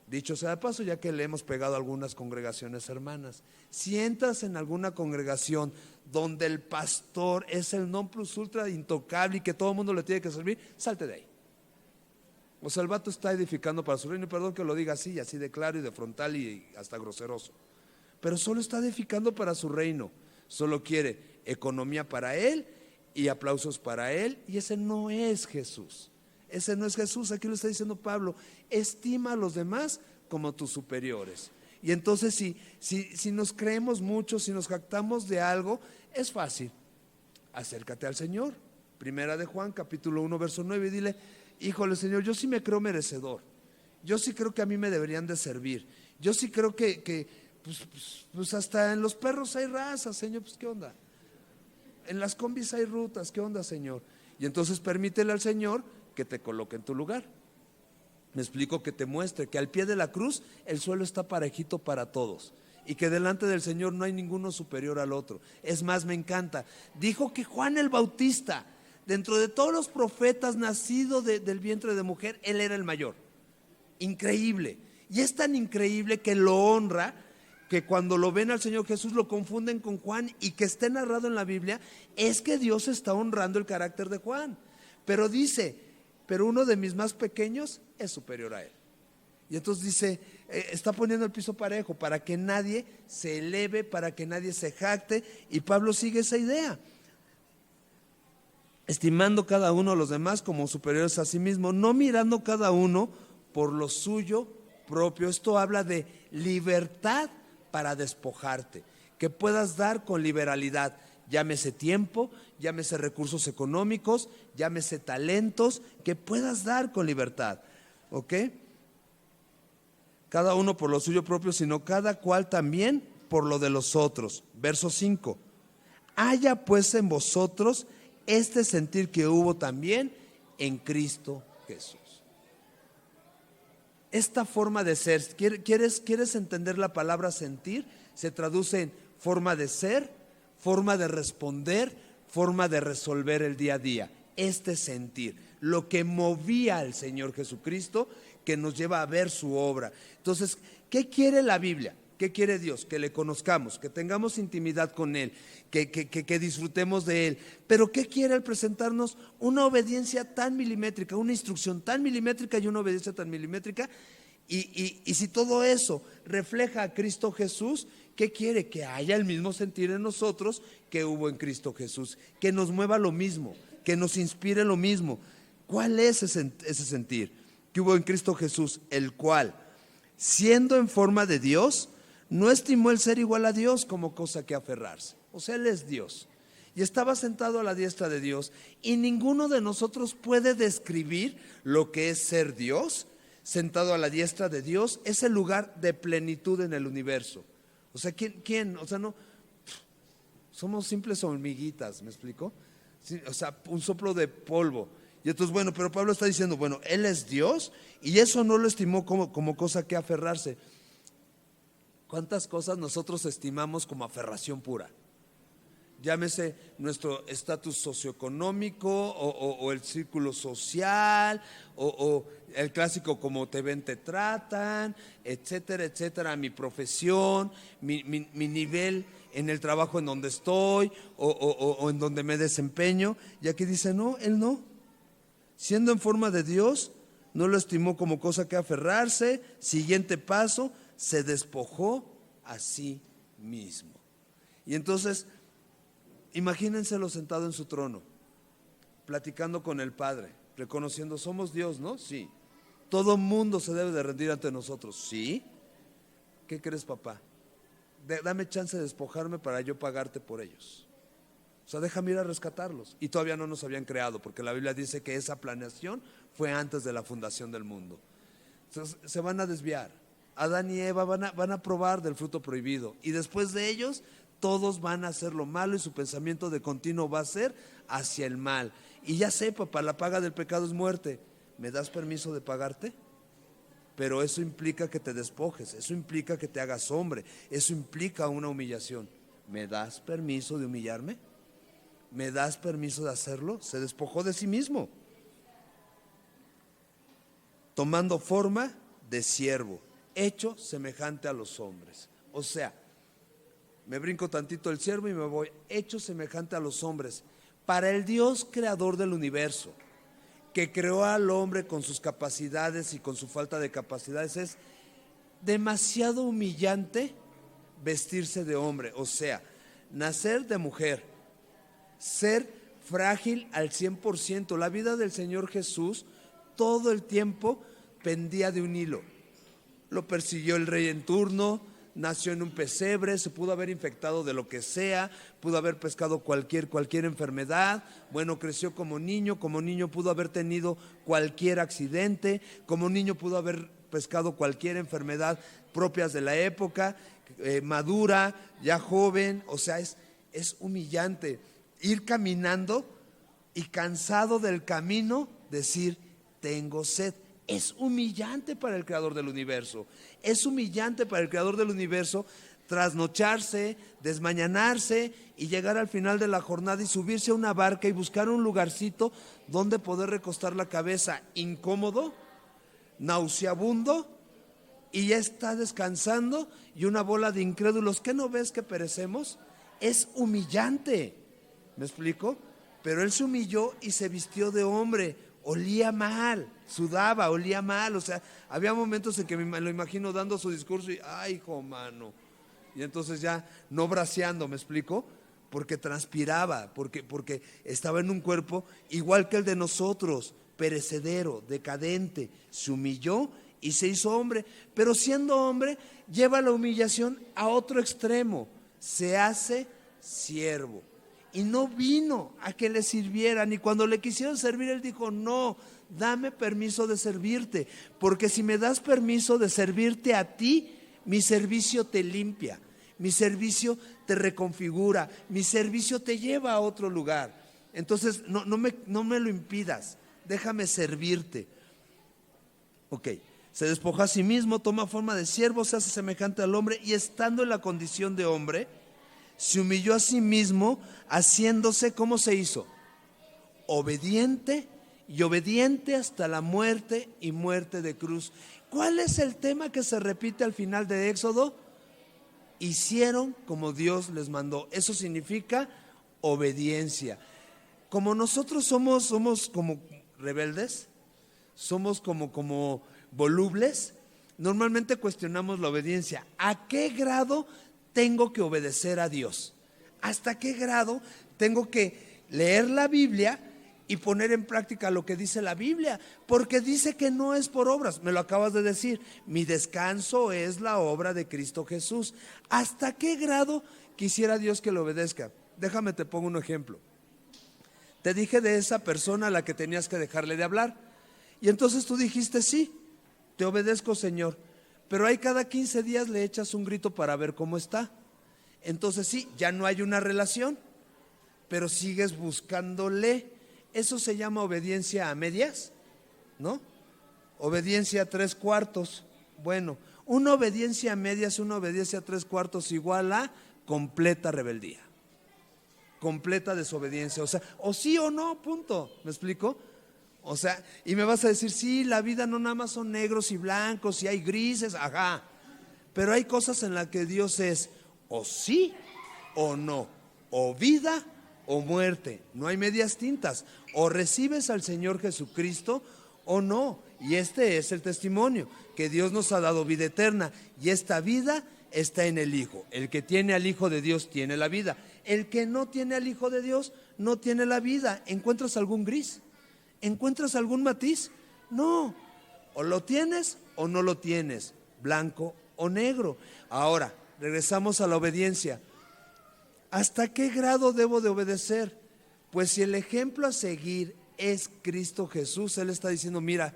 Dicho sea de paso, ya que le hemos pegado a algunas congregaciones hermanas, si entras en alguna congregación donde el pastor es el non plus ultra intocable y que todo el mundo le tiene que servir, salte de ahí. O sea, el vato está edificando para su reino, y perdón que lo diga así, así de claro y de frontal y hasta groseroso. Pero solo está edificando para su reino. Solo quiere economía para él y aplausos para él. Y ese no es Jesús. Ese no es Jesús. Aquí lo está diciendo Pablo. Estima a los demás como tus superiores. Y entonces si nos creemos mucho, si nos jactamos de algo, es fácil. Acércate al Señor. Primera de Juan, capítulo 1, verso 9, y dile: híjole, Señor, yo sí me creo merecedor. Yo sí creo que a mí me deberían de servir. Yo sí creo que pues hasta en los perros hay razas, Señor, pues ¿qué onda? En las combis hay rutas, ¿qué onda, Señor? Y entonces permítele al Señor que te coloque en tu lugar. Me explico, que te muestre que al pie de la cruz el suelo está parejito para todos y que delante del Señor no hay ninguno superior al otro. Es más, me encanta. Dijo que Juan el Bautista, dentro de todos los profetas nacido del vientre de mujer, él era el mayor. Increíble. Y es tan increíble que lo honra, que cuando lo ven al Señor Jesús lo confunden con Juan, y que esté narrado en la Biblia es que Dios está honrando el carácter de Juan. Pero dice: pero uno de mis más pequeños es superior a él. Y entonces dice, está poniendo el piso parejo para que nadie se eleve, para que nadie se jacte. Y Pablo sigue esa idea, estimando cada uno a los demás como superiores a sí mismo, no mirando cada uno por lo suyo propio. Esto habla de libertad para despojarte, que puedas dar con liberalidad, llámese tiempo, llámese recursos económicos, llámese talentos, que puedas dar con libertad, ¿ok? Cada uno por lo suyo propio, sino cada cual también por lo de los otros. Verso 5: haya pues en vosotros este sentir que hubo también en Cristo Jesús. Esta forma de ser, ¿quieres entender la palabra sentir? Se traduce en forma de ser, forma de responder, forma de resolver el día a día. Este sentir, lo que movía al Señor Jesucristo, que nos lleva a ver su obra. Entonces, ¿qué quiere la Biblia? ¿Qué quiere Dios? Que le conozcamos, que tengamos intimidad con Él, que disfrutemos de Él. Pero ¿qué quiere al presentarnos? Una obediencia tan milimétrica, una instrucción tan milimétrica y una obediencia tan milimétrica. Y si todo eso refleja a Cristo Jesús, ¿qué quiere? Que haya el mismo sentir en nosotros que hubo en Cristo Jesús, que nos mueva lo mismo, que nos inspire lo mismo. ¿Cuál es ese sentir que hubo en Cristo Jesús? El cual, siendo en forma de Dios, no estimó el ser igual a Dios como cosa que aferrarse. O sea, Él es Dios y estaba sentado a la diestra de Dios, y ninguno de nosotros puede describir lo que es ser Dios. Sentado a la diestra de Dios es el lugar de plenitud en el universo. O sea, ¿quién? O sea, no, somos simples hormiguitas, ¿me explico? Sí, o sea, un soplo de polvo. Y entonces, bueno, pero Pablo está diciendo, bueno, Él es Dios y eso no lo estimó como cosa que aferrarse. ¿Cuántas cosas nosotros estimamos como aferración pura? Llámese nuestro estatus socioeconómico o el círculo social o el clásico como te ven, te tratan, etcétera, etcétera, mi profesión, mi nivel en el trabajo en donde estoy o en donde me desempeño. Y aquí dice, no, Él no. Siendo en forma de Dios, no lo estimó como cosa que aferrarse. Siguiente paso, se despojó a sí mismo. Y entonces, imagínenselo sentado en su trono, platicando con el Padre, reconociendo, somos Dios, ¿no? Sí. Todo mundo se debe de rendir ante nosotros, ¿sí? ¿Qué crees, papá? Dame chance de despojarme para yo pagarte por ellos. O sea, déjame ir a rescatarlos. Y todavía no nos habían creado, porque la Biblia dice que esa planeación fue antes de la fundación del mundo. Entonces, se van a desviar. Adán y Eva van a probar del fruto prohibido. Y después de ellos, todos van a hacer lo malo y su pensamiento de continuo va a ser hacia el mal. Y ya sé, papá, la paga del pecado es muerte. ¿Me das permiso de pagarte? Pero eso implica que te despojes, eso implica que te hagas hombre, eso implica una humillación. ¿Me das permiso de humillarme? ¿Me das permiso de hacerlo? Se despojó de sí mismo, tomando forma de siervo, hecho semejante a los hombres. O sea, me brinco tantito el siervo y me voy, hecho semejante a los hombres. Para el Dios creador del universo, que creó al hombre con sus capacidades y con su falta de capacidades, es demasiado humillante vestirse de hombre. O sea, nacer de mujer, ser frágil al 100%. La vida del Señor Jesús todo el tiempo pendía de un hilo. Lo persiguió el rey en turno, nació en un pesebre, se pudo haber infectado de lo que sea, pudo haber pescado cualquier enfermedad. Bueno, creció como niño pudo haber tenido cualquier accidente, como niño pudo haber pescado cualquier enfermedad propias de la época, madura, ya joven. O sea, es humillante ir caminando y cansado del camino decir, tengo sed. Es humillante para el creador del universo. Es humillante para el creador del universo trasnocharse, desmañanarse y llegar al final de la jornada y subirse a una barca y buscar un lugarcito donde poder recostar la cabeza incómodo, nauseabundo, y ya está descansando, y una bola de incrédulos. ¿Qué no ves que perecemos? Es humillante. ¿Me explico? Pero él se humilló y se vistió de hombre. Olía mal, sudaba, olía mal. O sea, había momentos en que me lo imagino dando su discurso y, ay, hijo mano. Y entonces ya no braceando, ¿me explico? Porque transpiraba, porque estaba en un cuerpo igual que el de nosotros, perecedero, decadente. Se humilló y se hizo hombre. Pero siendo hombre, lleva la humillación a otro extremo. Se hace siervo. Y no vino a que le sirvieran. Y cuando le quisieron servir, él dijo, no, dame permiso de servirte. Porque si me das permiso de servirte a ti, mi servicio te limpia, mi servicio te reconfigura, mi servicio te lleva a otro lugar. Entonces, no me lo impidas, déjame servirte. Ok, se despojó a sí mismo, toma forma de siervo, se hace semejante al hombre, y estando en la condición de hombre, se humilló a sí mismo, haciéndose, ¿cómo se hizo? Obediente, y obediente hasta la muerte, y muerte de cruz. ¿Cuál es el tema que se repite al final de Éxodo? Hicieron como Dios les mandó. Eso significa obediencia. Como nosotros somos como rebeldes, somos como volubles, normalmente cuestionamos la obediencia. ¿A qué grado tengo que obedecer a Dios? ¿Hasta qué grado tengo que leer la Biblia y poner en práctica lo que dice la Biblia? Porque dice que no es por obras. Me lo acabas de decir. Mi descanso es la obra de Cristo Jesús. ¿Hasta qué grado quisiera Dios que le obedezca? Déjame te pongo un ejemplo. Te dije de esa persona a la que tenías que dejarle de hablar. Y entonces tú dijiste, sí, te obedezco, Señor. Pero ahí cada 15 días le echas un grito para ver cómo está. Entonces sí, ya no hay una relación, pero sigues buscándole. Eso se llama obediencia a medias, ¿no? Obediencia a 3/4. Bueno, una obediencia a medias, una obediencia a 3/4 igual a completa rebeldía, completa desobediencia. O sea, o sí o no, punto. ¿Me explico? O sea, y me vas a decir, sí, la vida no nada más son negros y blancos y hay grises, ajá. Pero hay cosas en las que Dios es o sí o no, o vida o muerte. No hay medias tintas. O recibes al Señor Jesucristo o no. Y este es el testimonio, que Dios nos ha dado vida eterna. Y esta vida está en el Hijo. El que tiene al Hijo de Dios tiene la vida. El que no tiene al Hijo de Dios no tiene la vida. ¿Encuentras algún gris? ¿Encuentras algún matiz? No. O lo tienes o no lo tienes. Blanco o negro. Ahora, regresamos a la obediencia. ¿Hasta qué grado debo de obedecer? Pues si el ejemplo a seguir es Cristo Jesús, Él está diciendo, mira,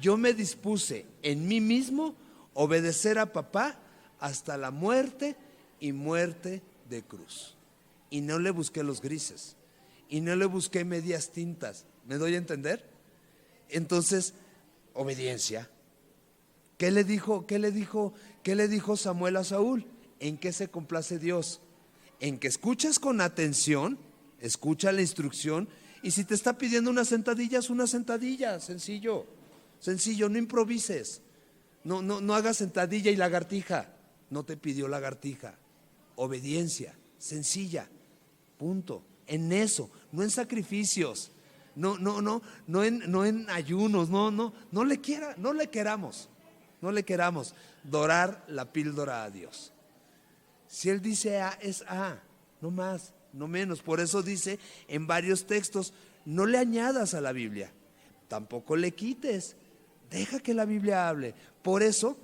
yo me dispuse en mí mismo obedecer a papá hasta la muerte y muerte de cruz. Y no le busqué los grises, y no le busqué medias tintas. ¿Me doy a entender? Entonces, obediencia. ¿Qué le dijo Samuel a Saúl? ¿En qué se complace Dios? En que escuches con atención, escucha la instrucción, y si te está pidiendo una sentadilla, sencillo, no improvises, no hagas sentadilla y lagartija, no te pidió lagartija, obediencia, sencilla, punto, en eso, no en sacrificios, no en ayunos, no le queramos dorar la píldora a Dios. Si Él dice A, es A, no más, no menos. Por eso dice en varios textos, no le añadas a la Biblia, tampoco le quites, deja que la Biblia hable. Por eso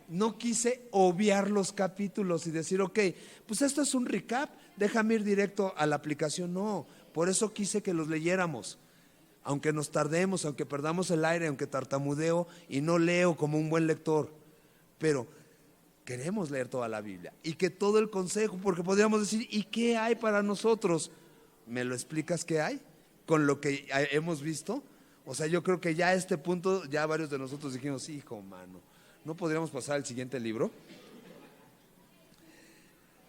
no quise obviar los capítulos y decir, ok, pues esto es un recap, déjame ir directo a la aplicación. No, por eso quise que los leyéramos. Aunque nos tardemos, aunque perdamos el aire, aunque tartamudeo y no leo como un buen lector, pero queremos leer toda la Biblia y que todo el consejo, porque podríamos decir, ¿y qué hay para nosotros? ¿Me lo explicas qué hay con lo que hemos visto? O sea, yo creo que ya a este punto, ya varios de nosotros dijimos, hijo, mano, ¿no podríamos pasar al siguiente libro?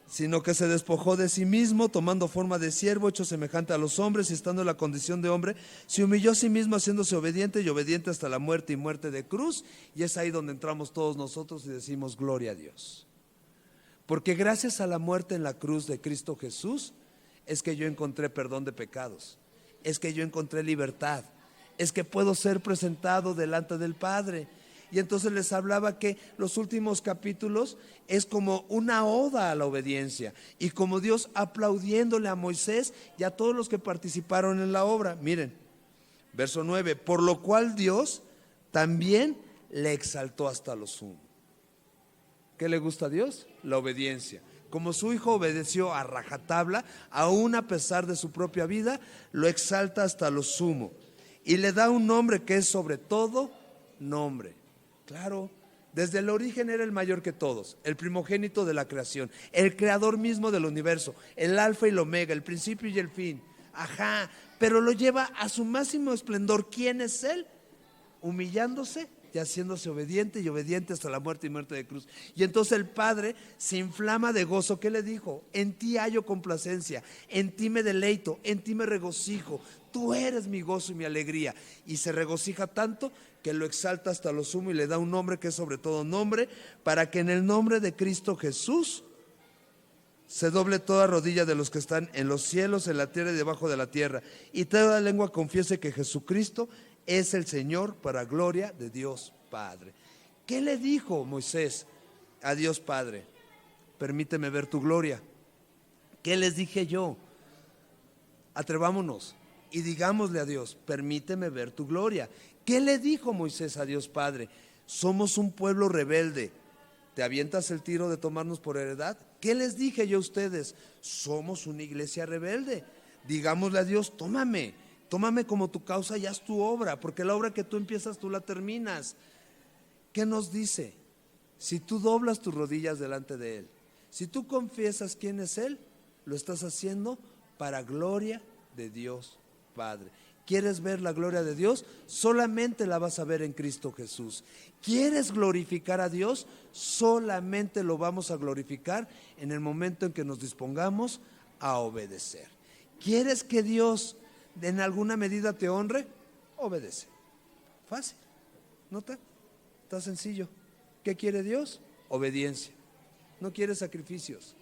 Sino que se despojó de sí mismo, tomando forma de siervo, hecho semejante a los hombres, y estando en la condición de hombre, se humilló a sí mismo, haciéndose obediente y obediente hasta la muerte y muerte de cruz. Y es ahí donde entramos todos nosotros y decimos, gloria a Dios. Porque gracias a la muerte en la cruz de Cristo Jesús, es que yo encontré perdón de pecados, es que yo encontré libertad, es que puedo ser presentado delante del Padre. Y entonces les hablaba que los últimos capítulos es como una oda a la obediencia y como Dios aplaudiéndole a Moisés y a todos los que participaron en la obra. Miren, verso 9, por lo cual Dios también le exaltó hasta lo sumo. ¿Qué le gusta a Dios? La obediencia. Como su hijo obedeció a rajatabla, aún a pesar de su propia vida, lo exalta hasta lo sumo y le da un nombre que es sobre todo nombre. Claro, desde el origen era el mayor que todos, el primogénito de la creación, el creador mismo del universo, el alfa y el omega, el principio y el fin. Ajá, pero lo lleva a su máximo esplendor. ¿Quién es Él? Humillándose y haciéndose obediente y obediente hasta la muerte y muerte de cruz. Y entonces el Padre se inflama de gozo. ¿Qué le dijo? En ti hallo complacencia, en ti me deleito, en ti me regocijo. Tú eres mi gozo y mi alegría. Y se regocija tanto que lo exalta hasta lo sumo y le da un nombre que es sobre todo nombre, para que en el nombre de Cristo Jesús se doble toda rodilla de los que están en los cielos, en la tierra y debajo de la tierra, y toda lengua confiese que Jesucristo es el Señor, para gloria de Dios Padre. ¿Qué le dijo Moisés a Dios Padre? Permíteme ver tu gloria. ¿Qué les dije yo? Atrevámonos y digámosle a Dios, permíteme ver tu gloria. ¿Qué le dijo Moisés a Dios Padre? Somos un pueblo rebelde. ¿Te avientas el tiro de tomarnos por heredad? ¿Qué les dije yo a ustedes? Somos una iglesia rebelde. Digámosle a Dios, tómame como tu causa y haz tu obra, porque la obra que tú empiezas, tú la terminas. ¿Qué nos dice? Si tú doblas tus rodillas delante de Él, si tú confiesas quién es Él, lo estás haciendo para gloria de Dios Padre. ¿Quieres ver la gloria de Dios? Solamente la vas a ver en Cristo Jesús. ¿Quieres glorificar a Dios? Solamente lo vamos a glorificar en el momento en que nos dispongamos a obedecer. ¿Quieres que Dios en alguna medida te honre? Obedece. Fácil, ¿no está? Está sencillo. ¿Qué quiere Dios? Obediencia. No quiere sacrificios,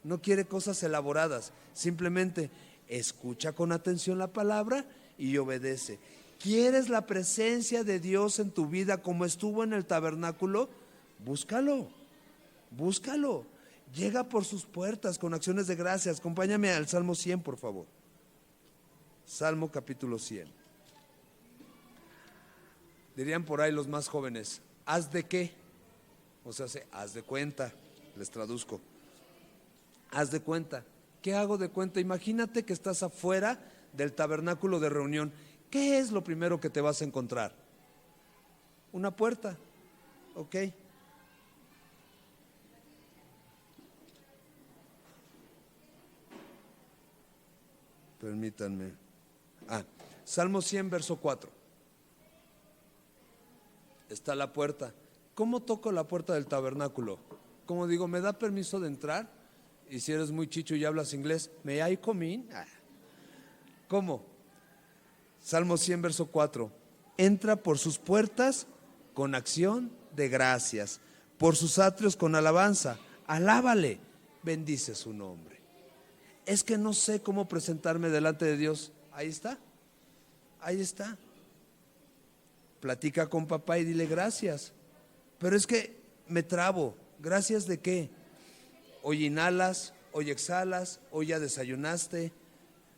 no quiere cosas elaboradas, simplemente escucha con atención la palabra y obedece. ¿Quieres la presencia de Dios en tu vida como estuvo en el tabernáculo? Búscalo. Llega por sus puertas con acciones de gracias. Acompáñame al Salmo 100, por favor. Salmo capítulo 100. Dirían por ahí los más jóvenes, ¿haz de qué? O sea, haz de cuenta, les traduzco. Haz de cuenta. ¿Qué hago de cuenta? Imagínate que estás afuera del tabernáculo de reunión. ¿Qué es lo primero que te vas a encontrar? Una puerta, ¿ok? Permítanme. Salmo 100, verso 4. Está la puerta. ¿Cómo toco la puerta del tabernáculo? Como digo, ¿me da permiso de entrar? Y si eres muy chicho y hablas inglés, ¿may I come in? ¿Cómo? Salmo 100, verso 4. Entra por sus puertas con acción de gracias, por sus atrios con alabanza. Alábale, bendice su nombre. Es que no sé cómo presentarme delante de Dios. Ahí está, ahí está. Platica con papá y dile gracias. Pero es que me trabo. ¿Gracias de qué? Hoy inhalas, hoy exhalas, hoy ya desayunaste.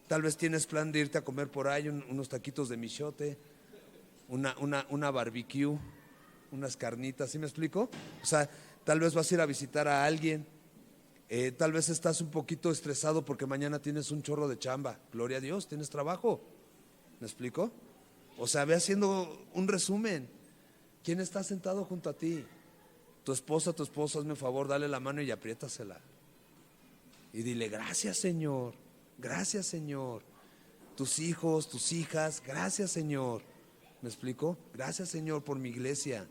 Tal vez tienes plan de irte a comer por ahí unos taquitos de michote, una barbecue, unas carnitas, ¿sí me explico? O sea, tal vez vas a ir a visitar a alguien. Tal vez estás un poquito estresado porque mañana tienes un chorro de chamba. Gloria a Dios, tienes trabajo. ¿Me explico? O sea, ve haciendo un resumen. ¿Quién está sentado junto a ti? Tu esposa, hazme un favor, dale la mano y apriétasela. Y dile, gracias Señor, gracias Señor. Tus hijos, tus hijas, gracias Señor. ¿Me explico? Gracias Señor por mi iglesia.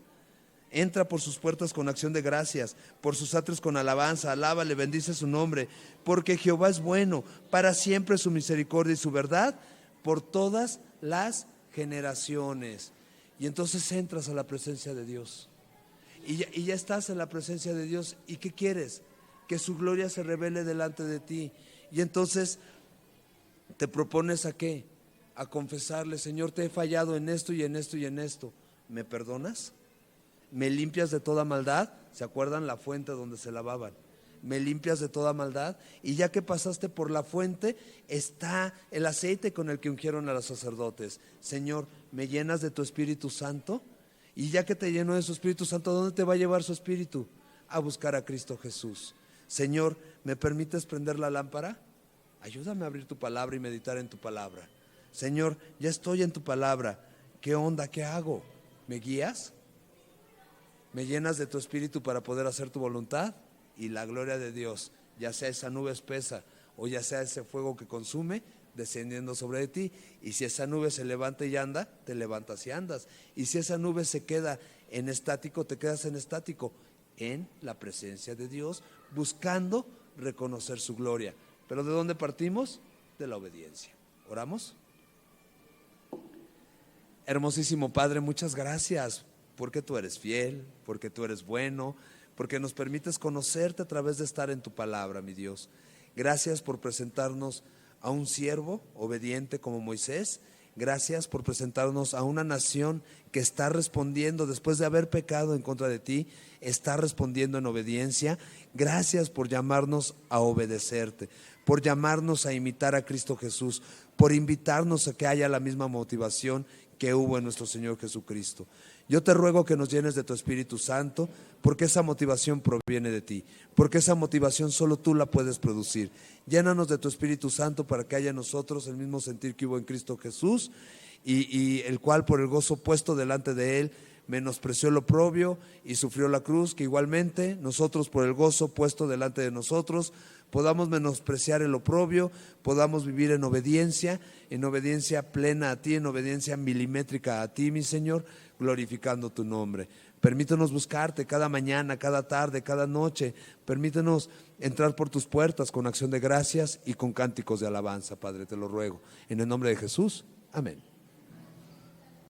Entra por sus puertas con acción de gracias, por sus atrios con alabanza, alábale, bendice su nombre, porque Jehová es bueno, para siempre su misericordia y su verdad, por todas las generaciones. Y entonces entras a la presencia de Dios. Y ya estás en la presencia de Dios. ¿Y qué quieres? Que su gloria se revele delante de ti. Y entonces te propones ¿a qué? A confesarle, Señor, te he fallado en esto y en esto y en esto. ¿Me perdonas? ¿Me limpias de toda maldad? ¿Se acuerdan la fuente donde se lavaban? ¿Me limpias de toda maldad? Y ya que pasaste por la fuente, está el aceite con el que ungieron a los sacerdotes. Señor, ¿me llenas de tu Espíritu Santo? Y ya que te llenó de su Espíritu Santo, ¿a dónde te va a llevar su Espíritu? A buscar a Cristo Jesús. Señor, ¿me permites prender la lámpara? Ayúdame a abrir tu palabra y meditar en tu palabra. Señor, ya estoy en tu palabra. ¿Qué onda? ¿Qué hago? ¿Me guías? ¿Me llenas de tu Espíritu para poder hacer tu voluntad? Y la gloria de Dios, ya sea esa nube espesa o ya sea ese fuego que consume, descendiendo sobre ti. Y si esa nube se levanta y anda, te levantas y andas. Y si esa nube se queda en estático, te quedas en estático, en la presencia de Dios, buscando reconocer su gloria. ¿Pero de dónde partimos? De la obediencia. ¿Oramos? Hermosísimo Padre, muchas gracias porque tú eres fiel, porque tú eres bueno, porque nos permites conocerte a través de estar en tu palabra, mi Dios. Gracias por presentarnos a un siervo obediente como Moisés. Gracias por presentarnos a una nación que está respondiendo después de haber pecado en contra de ti, está respondiendo en obediencia. Gracias por llamarnos a obedecerte, por llamarnos a imitar a Cristo Jesús, por invitarnos a que haya la misma motivación que hubo en nuestro Señor Jesucristo. Yo te ruego que nos llenes de tu Espíritu Santo, porque esa motivación proviene de ti, porque esa motivación solo tú la puedes producir. Llénanos de tu Espíritu Santo para que haya en nosotros el mismo sentir que hubo en Cristo Jesús, y el cual por el gozo puesto delante de él menospreció el oprobio y sufrió la cruz, que igualmente nosotros por el gozo puesto delante de nosotros podamos menospreciar el oprobio, podamos vivir en obediencia plena a ti, en obediencia milimétrica a ti, mi Señor, glorificando tu nombre. Permítenos buscarte cada mañana, cada tarde, cada noche. Permítenos entrar por tus puertas con acción de gracias y con cánticos de alabanza, Padre, te lo ruego. En el nombre de Jesús, amén.